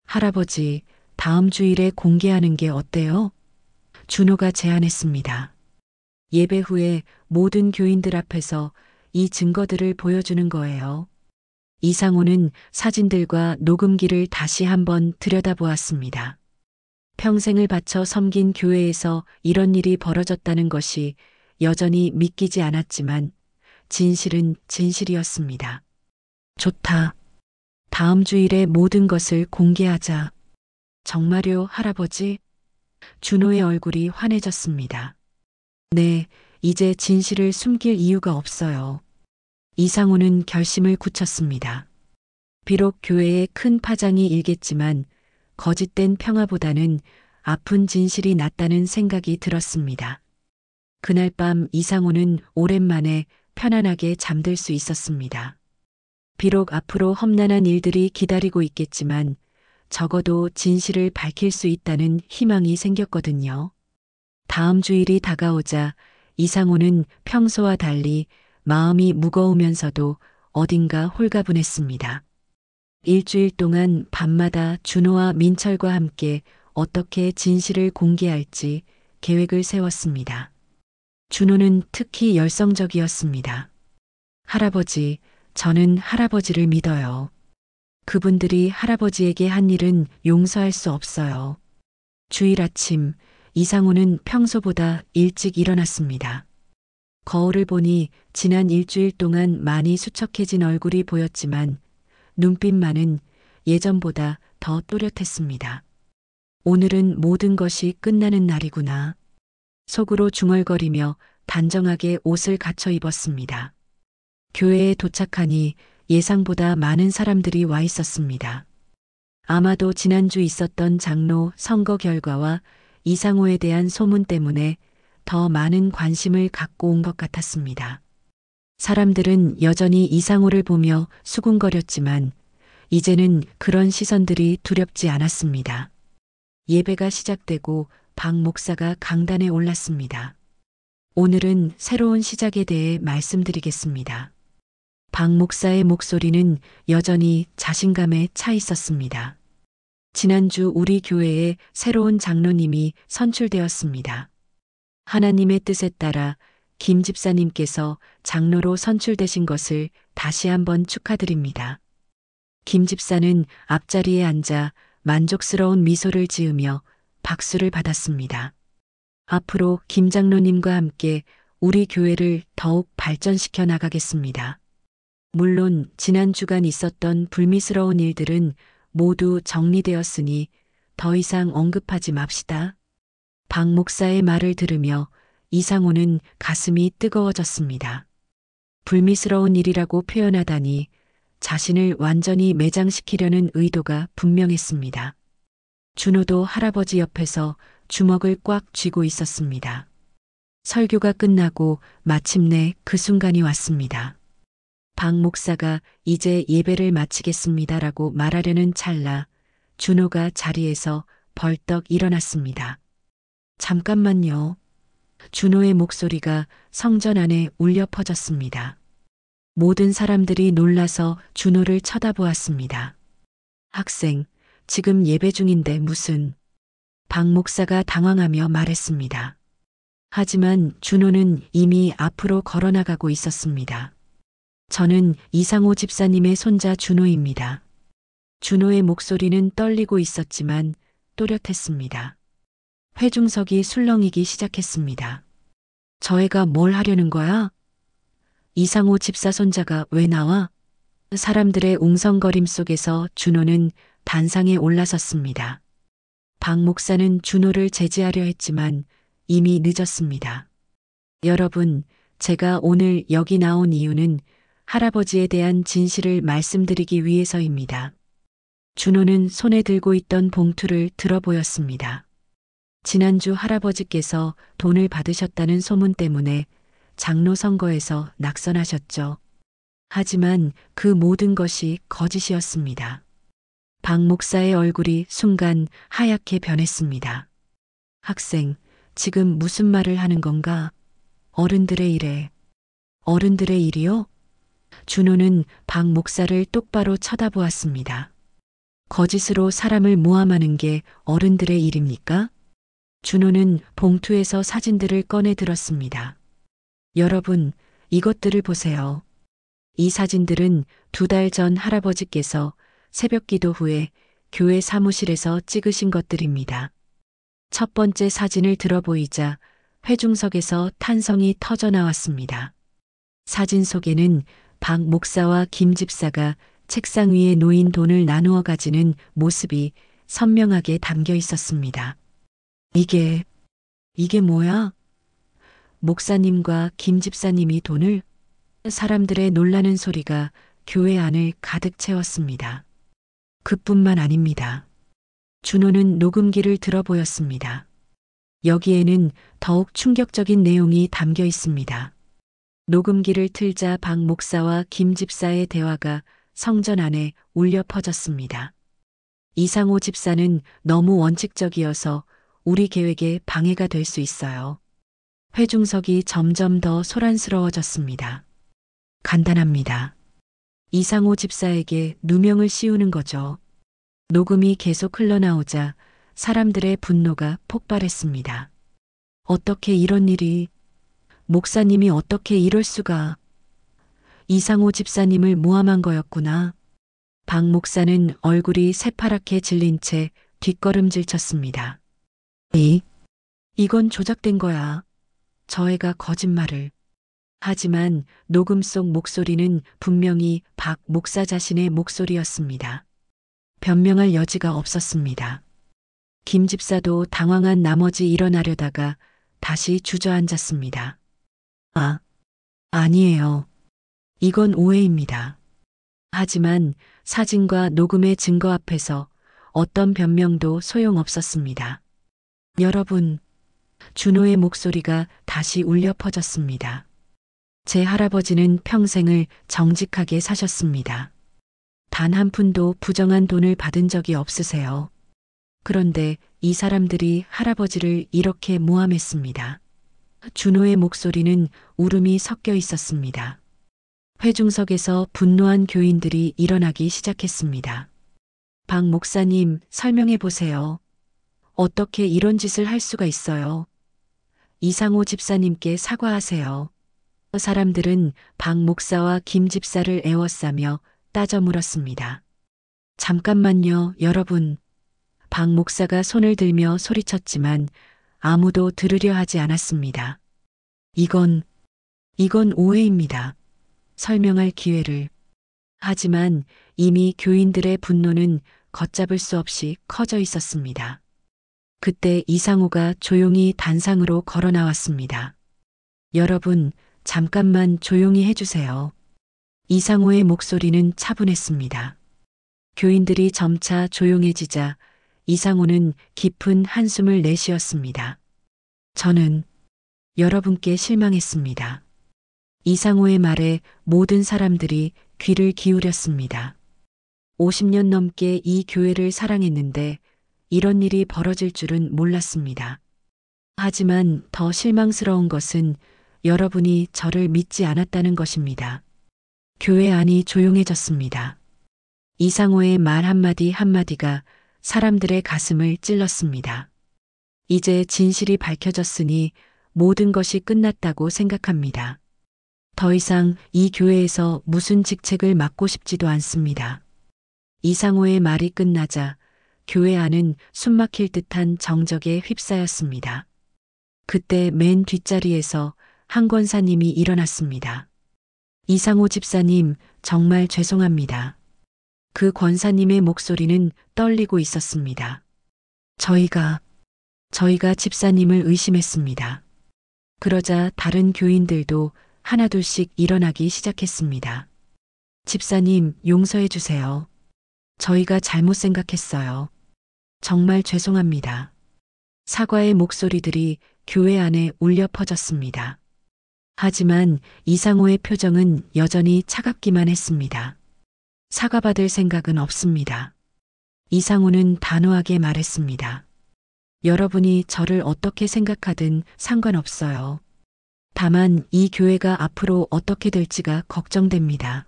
할아버지, 다음 주일에 공개하는 게 어때요? 준호가 제안했습니다. 예배 후에 모든 교인들 앞에서 이 증거들을 보여주는 거예요. 이상호는 사진들과 녹음기를 다시 한번 들여다보았습니다. 평생을 바쳐 섬긴 교회에서 이런 일이 벌어졌다는 것이 여전히 믿기지 않았지만 진실은 진실이었습니다. 좋다. 다음 주일에 모든 것을 공개하자. 정말요, 할아버지? 준호의 얼굴이 환해졌습니다. 네, 이제 진실을 숨길 이유가 없어요. 이상호는 결심을 굳혔습니다. 비록 교회에 큰 파장이 일겠지만 거짓된 평화보다는 아픈 진실이 낫다는 생각이 들었습니다. 그날 밤 이상호는 오랜만에 편안하게 잠들 수 있었습니다. 비록 앞으로 험난한 일들이 기다리고 있겠지만 적어도 진실을 밝힐 수 있다는 희망이 생겼거든요. 다음 주일이 다가오자 이상호는 평소와 달리 마음이 무거우면서도 어딘가 홀가분했습니다. 일주일 동안 밤마다 준호와 민철과 함께 어떻게 진실을 공개할지 계획을 세웠습니다. 준호는 특히 열성적이었습니다. 할아버지, 저는 할아버지를 믿어요. 그분들이 할아버지에게 한 일은 용서할 수 없어요. 주일 아침, 이상호는 평소보다 일찍 일어났습니다. 거울을 보니 지난 일주일 동안 많이 수척해진 얼굴이 보였지만 눈빛만은 예전보다 더 또렷했습니다. 오늘은 모든 것이 끝나는 날이구나. 속으로 중얼거리며 단정하게 옷을 갖춰 입었습니다. 교회에 도착하니 예상보다 많은 사람들이 와 있었습니다. 아마도 지난주 있었던 장로 선거 결과와 이상호에 대한 소문 때문에 더 많은 관심을 갖고 온 것 같았습니다. 사람들은 여전히 이상호를 보며 수군거렸지만 이제는 그런 시선들이 두렵지 않았습니다. 예배가 시작되고 박 목사가 강단에 올랐습니다. 오늘은 새로운 시작에 대해 말씀드리겠습니다. 박 목사의 목소리는 여전히 자신감에 차 있었습니다. 지난주 우리 교회에 새로운 장로님이 선출되었습니다. 하나님의 뜻에 따라 김 집사님께서 장로로 선출되신 것을 다시 한번 축하드립니다. 김 집사는 앞자리에 앉아 만족스러운 미소를 지으며 박수를 받았습니다. 앞으로 김 장로님과 함께 우리 교회를 더욱 발전시켜 나가겠습니다. 물론 지난 주간 있었던 불미스러운 일들은 모두 정리되었으니 더 이상 언급하지 맙시다. 박 목사의 말을 들으며 이상호는 가슴이 뜨거워졌습니다. 불미스러운 일이라고 표현하다니 자신을 완전히 매장시키려는 의도가 분명했습니다. 준호도 할아버지 옆에서 주먹을 꽉 쥐고 있었습니다. 설교가 끝나고 마침내 그 순간이 왔습니다. 박 목사가 이제 예배를 마치겠습니다라고 말하려는 찰나 준호가 자리에서 벌떡 일어났습니다. 잠깐만요. 준호의 목소리가 성전 안에 울려 퍼졌습니다. 모든 사람들이 놀라서 준호를 쳐다보았습니다. 학생, 지금 예배 중인데 무슨... 박 목사가 당황하며 말했습니다. 하지만 준호는 이미 앞으로 걸어나가고 있었습니다. 저는 이상호 집사님의 손자 준호입니다. 준호의 목소리는 떨리고 있었지만 또렷했습니다. 회중석이 술렁이기 시작했습니다. 저 애가 뭘 하려는 거야? 이상호 집사 손자가 왜 나와? 사람들의 웅성거림 속에서 준호는 단상에 올라섰습니다. 박 목사는 준호를 제지하려 했지만 이미 늦었습니다. 여러분, 제가 오늘 여기 나온 이유는 할아버지에 대한 진실을 말씀드리기 위해서입니다. 준호는 손에 들고 있던 봉투를 들어 보였습니다. 지난주 할아버지께서 돈을 받으셨다는 소문 때문에 장로 선거에서 낙선하셨죠. 하지만 그 모든 것이 거짓이었습니다. 박 목사의 얼굴이 순간 하얗게 변했습니다. 학생, 지금 무슨 말을 하는 건가? 어른들의 일에. 어른들의 일이요? 준호는 박 목사를 똑바로 쳐다보았습니다. 거짓으로 사람을 모함하는 게 어른들의 일입니까? 준호는 봉투에서 사진들을 꺼내 들었습니다. 여러분, 이것들을 보세요. 이 사진들은 2달 전 할아버지께서 새벽 기도 후에 교회 사무실에서 찍으신 것들입니다. 첫 번째 사진을 들어보이자 회중석에서 탄성이 터져 나왔습니다. 사진 속에는 박 목사와 김 집사가 책상 위에 놓인 돈을 나누어 가지는 모습이 선명하게 담겨 있었습니다. 이게 뭐야? 목사님과 김 집사님이 돈을? 사람들의 놀라는 소리가 교회 안을 가득 채웠습니다. 그뿐만 아닙니다. 준호는 녹음기를 들어 보였습니다. 여기에는 더욱 충격적인 내용이 담겨 있습니다. 녹음기를 틀자 박 목사와 김 집사의 대화가 성전 안에 울려 퍼졌습니다. 이상호 집사는 너무 원칙적이어서 우리 계획에 방해가 될 수 있어요. 회중석이 점점 더 소란스러워졌습니다. 간단합니다. 이상호 집사에게 누명을 씌우는 거죠. 녹음이 계속 흘러나오자 사람들의 분노가 폭발했습니다. 어떻게 이런 일이, 목사님이 어떻게 이럴 수가, 이상호 집사님을 모함한 거였구나. 박 목사는 얼굴이 새파랗게 질린 채 뒷걸음질 쳤습니다. 이건 조작된 거야. 저 애가 거짓말을. 하지만 녹음 속 목소리는 분명히 박 목사 자신의 목소리였습니다. 변명할 여지가 없었습니다. 김 집사도 당황한 나머지 일어나려다가 다시 주저앉았습니다. 아니에요. 이건 오해입니다. 하지만 사진과 녹음의 증거 앞에서 어떤 변명도 소용없었습니다. 여러분, 준호의 목소리가 다시 울려 퍼졌습니다. 제 할아버지는 평생을 정직하게 사셨습니다. 단 한 푼도 부정한 돈을 받은 적이 없으세요. 그런데 이 사람들이 할아버지를 이렇게 모함했습니다. 준호의 목소리는 울음이 섞여 있었습니다. 회중석에서 분노한 교인들이 일어나기 시작했습니다. 박 목사님, 설명해 보세요. 어떻게 이런 짓을 할 수가 있어요? 이상호 집사님께 사과하세요. 사람들은 박 목사와 김 집사를 애워싸며 따져 물었습니다. 잠깐만요, 여러분. 박 목사가 손을 들며 소리쳤지만 아무도 들으려 하지 않았습니다. 이건 오해입니다. 설명할 기회를. 하지만 이미 교인들의 분노는 걷잡을 수 없이 커져 있었습니다. 그때 이상호가 조용히 단상으로 걸어 나왔습니다. 여러분, 잠깐만 조용히 해주세요. 이상호의 목소리는 차분했습니다. 교인들이 점차 조용해지자 이상호는 깊은 한숨을 내쉬었습니다. 저는 여러분께 실망했습니다. 이상호의 말에 모든 사람들이 귀를 기울였습니다. 50년 넘게 이 교회를 사랑했는데 이런 일이 벌어질 줄은 몰랐습니다. 하지만 더 실망스러운 것은 여러분이 저를 믿지 않았다는 것입니다. 교회 안이 조용해졌습니다. 이상호의 말 한마디 한마디가 사람들의 가슴을 찔렀습니다. 이제 진실이 밝혀졌으니 모든 것이 끝났다고 생각합니다. 더 이상 이 교회에서 무슨 직책을 맡고 싶지도 않습니다. 이상호의 말이 끝나자 교회 안은 숨막힐 듯한 정적에 휩싸였습니다. 그때 맨 뒷자리에서 한 권사님이 일어났습니다. 이상호 집사님, 정말 죄송합니다. 그 권사님의 목소리는 떨리고 있었습니다. 저희가 집사님을 의심했습니다. 그러자 다른 교인들도 하나둘씩 일어나기 시작했습니다. 집사님, 용서해 주세요. 저희가 잘못 생각했어요. 정말 죄송합니다. 사과의 목소리들이 교회 안에 울려 퍼졌습니다. 하지만 이상호의 표정은 여전히 차갑기만 했습니다. 사과받을 생각은 없습니다. 이상호는 단호하게 말했습니다. 여러분이 저를 어떻게 생각하든 상관없어요. 다만 이 교회가 앞으로 어떻게 될지가 걱정됩니다.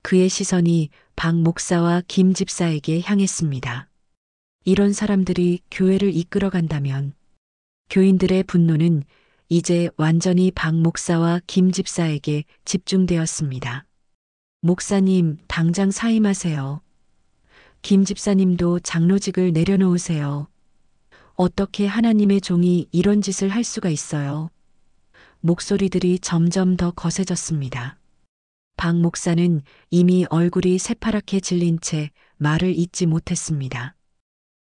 그의 시선이 박 목사와 김 집사에게 향했습니다. 이런 사람들이 교회를 이끌어간다면 교인들의 분노는 이제 완전히 박 목사와 김 집사에게 집중되었습니다. 목사님, 당장 사임하세요. 김 집사님도 장로직을 내려놓으세요. 어떻게 하나님의 종이 이런 짓을 할 수가 있어요? 목소리들이 점점 더 거세졌습니다. 박 목사는 이미 얼굴이 새파랗게 질린 채 말을 잇지 못했습니다.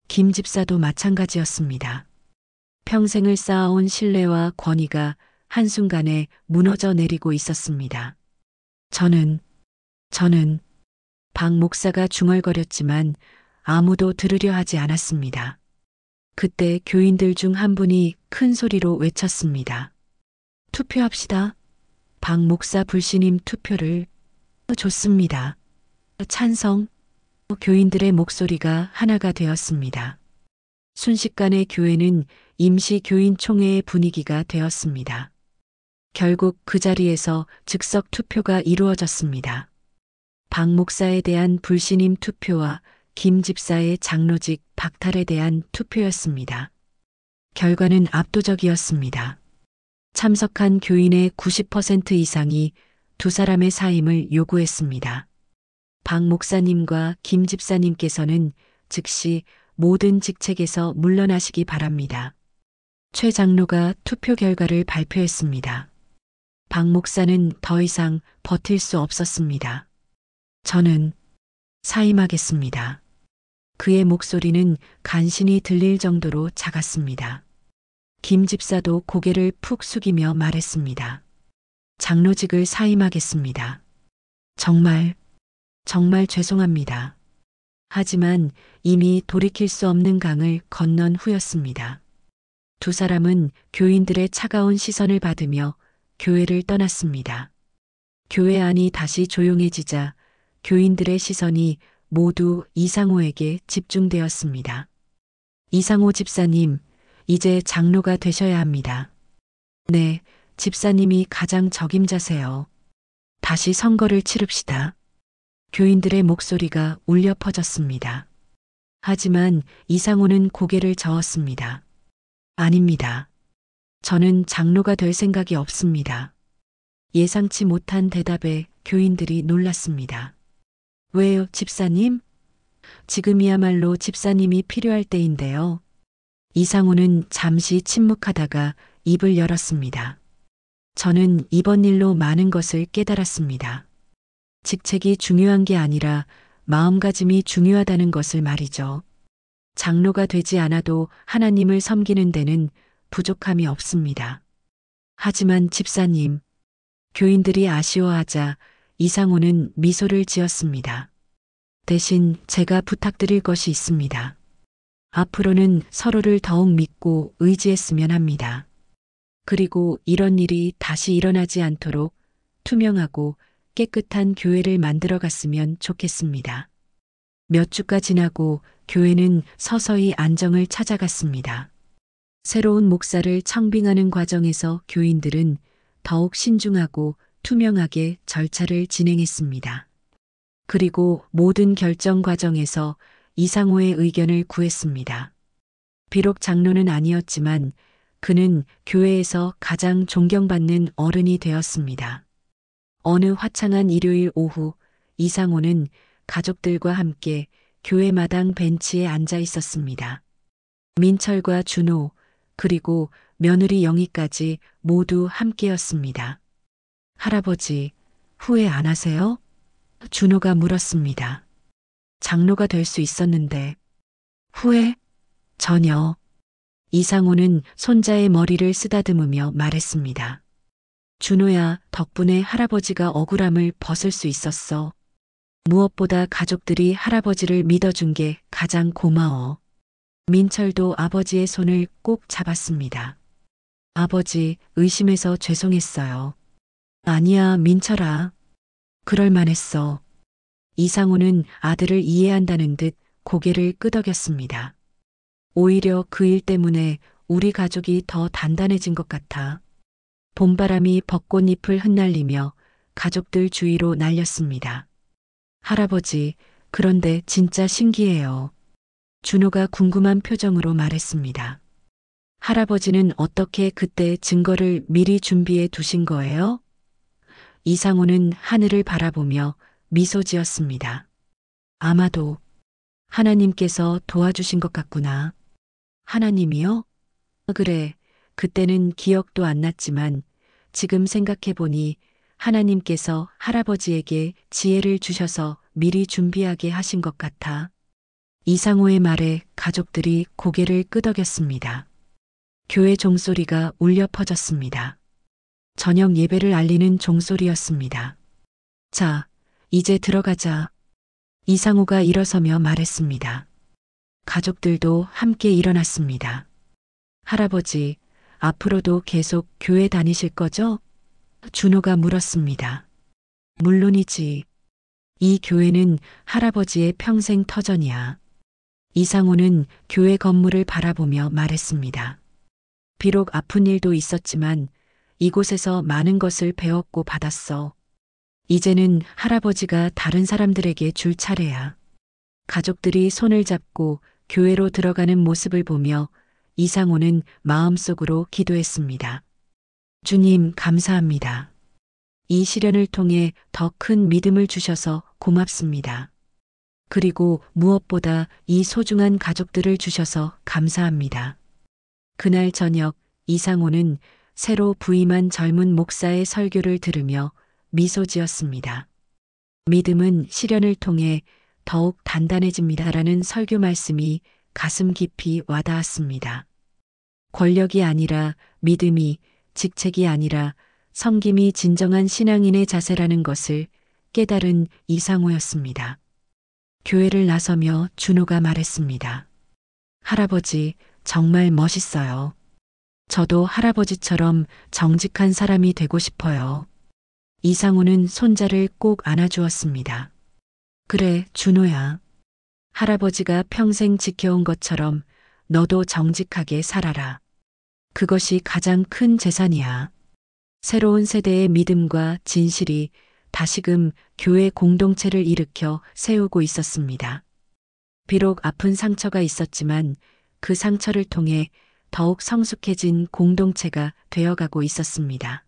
김 집사도 마찬가지였습니다. 평생을 쌓아온 신뢰와 권위가 한순간에 무너져 내리고 있었습니다. 저는 박 목사가 중얼거렸지만 아무도 들으려 하지 않았습니다. 그때 교인들 중 한 분이 큰 소리로 외쳤습니다. 투표합시다. 박 목사 불신임 투표를. 좋습니다. 찬성. 교인들의 목소리가 하나가 되었습니다. 순식간에 교회는 임시 교인 총회의 분위기가 되었습니다. 결국 그 자리에서 즉석 투표가 이루어졌습니다. 박 목사에 대한 불신임 투표와 김 집사의 장로직 박탈에 대한 투표였습니다. 결과는 압도적이었습니다. 참석한 교인의 90% 이상이 두 사람의 사임을 요구했습니다. 박 목사님과 김 집사님께서는 즉시 모든 직책에서 물러나시기 바랍니다. 최 장로가 투표 결과를 발표했습니다. 박 목사는 더 이상 버틸 수 없었습니다. 저는 사임하겠습니다. 그의 목소리는 간신히 들릴 정도로 작았습니다. 김 집사도 고개를 푹 숙이며 말했습니다. 장로직을 사임하겠습니다. 정말 죄송합니다. 하지만 이미 돌이킬 수 없는 강을 건넌 후였습니다. 두 사람은 교인들의 차가운 시선을 받으며 교회를 떠났습니다. 교회 안이 다시 조용해지자 교인들의 시선이 모두 이상호에게 집중되었습니다. 이상호 집사님, 이제 장로가 되셔야 합니다. 네, 집사님이 가장 적임자세요. 다시 선거를 치릅시다. 교인들의 목소리가 울려 퍼졌습니다. 하지만 이상호는 고개를 저었습니다. 아닙니다. 저는 장로가 될 생각이 없습니다. 예상치 못한 대답에 교인들이 놀랐습니다. 왜요, 집사님? 지금이야말로 집사님이 필요할 때인데요. 이상호는 잠시 침묵하다가 입을 열었습니다. 저는 이번 일로 많은 것을 깨달았습니다. 직책이 중요한 게 아니라 마음가짐이 중요하다는 것을 말이죠. 장로가 되지 않아도 하나님을 섬기는 데는 부족함이 없습니다. 하지만 집사님, 교인들이 아쉬워하자 이상호는 미소를 지었습니다. 대신 제가 부탁드릴 것이 있습니다. 앞으로는 서로를 더욱 믿고 의지했으면 합니다. 그리고 이런 일이 다시 일어나지 않도록 투명하고 깨끗한 교회를 만들어 갔으면 좋겠습니다. 몇 주가 지나고 교회는 서서히 안정을 찾아갔습니다. 새로운 목사를 청빙하는 과정에서 교인들은 더욱 신중하고 투명하게 절차를 진행했습니다. 그리고 모든 결정 과정에서 이상호의 의견을 구했습니다. 비록 장로는 아니었지만 그는 교회에서 가장 존경받는 어른이 되었습니다. 어느 화창한 일요일 오후 이상호는 가족들과 함께 교회 마당 벤치에 앉아 있었습니다. 민철과 준호 그리고 며느리 영희까지 모두 함께였습니다. 할아버지, 후회 안 하세요? 준호가 물었습니다. 장로가 될 수 있었는데 후회? 전혀. 이상호는 손자의 머리를 쓰다듬으며 말했습니다. 준호야, 덕분에 할아버지가 억울함을 벗을 수 있었어. 무엇보다 가족들이 할아버지를 믿어준 게 가장 고마워. 민철도 아버지의 손을 꼭 잡았습니다. 아버지, 의심해서 죄송했어요. 아니야, 민철아. 그럴 만했어. 이상호는 아들을 이해한다는 듯 고개를 끄덕였습니다. 오히려 그 일 때문에 우리 가족이 더 단단해진 것 같아. 봄바람이 벚꽃잎을 흩날리며 가족들 주위로 날렸습니다. 할아버지, 그런데 진짜 신기해요. 준호가 궁금한 표정으로 말했습니다. 할아버지는 어떻게 그때 증거를 미리 준비해 두신 거예요? 이상호는 하늘을 바라보며 미소 지었습니다. 아마도 하나님께서 도와주신 것 같구나. 하나님이요? 그래, 그때는 기억도 안 났지만 지금 생각해보니 하나님께서 할아버지에게 지혜를 주셔서 미리 준비하게 하신 것 같아. 이상호의 말에 가족들이 고개를 끄덕였습니다. 교회 종소리가 울려 퍼졌습니다. 저녁 예배를 알리는 종소리였습니다. 자, 이제 들어가자. 이상호가 일어서며 말했습니다. 가족들도 함께 일어났습니다. 할아버지, 앞으로도 계속 교회 다니실 거죠? 준호가 물었습니다. 물론이지. 이 교회는 할아버지의 평생 터전이야. 이상호는 교회 건물을 바라보며 말했습니다. 비록 아픈 일도 있었지만 이곳에서 많은 것을 배웠고 받았어. 이제는 할아버지가 다른 사람들에게 줄 차례야. 가족들이 손을 잡고 교회로 들어가는 모습을 보며 이상호는 마음속으로 기도했습니다. 주님, 감사합니다. 이 시련을 통해 더 큰 믿음을 주셔서 고맙습니다. 그리고 무엇보다 이 소중한 가족들을 주셔서 감사합니다. 그날 저녁 이상호는 새로 부임한 젊은 목사의 설교를 들으며 미소 지었습니다. 믿음은 시련을 통해 더욱 단단해집니다라는 설교 말씀이 가슴 깊이 와닿았습니다. 권력이 아니라 믿음이, 직책이 아니라 섬김이 진정한 신앙인의 자세라는 것을 깨달은 이상호였습니다. 교회를 나서며 준호가 말했습니다. 할아버지, 정말 멋있어요. 저도 할아버지처럼 정직한 사람이 되고 싶어요. 이상호는 손자를 꼭 안아주었습니다. 그래, 준호야. 할아버지가 평생 지켜온 것처럼 너도 정직하게 살아라. 그것이 가장 큰 재산이야. 새로운 세대의 믿음과 진실이 다시금 교회 공동체를 일으켜 세우고 있었습니다. 비록 아픈 상처가 있었지만 그 상처를 통해 더욱 성숙해진 공동체가 되어가고 있었습니다.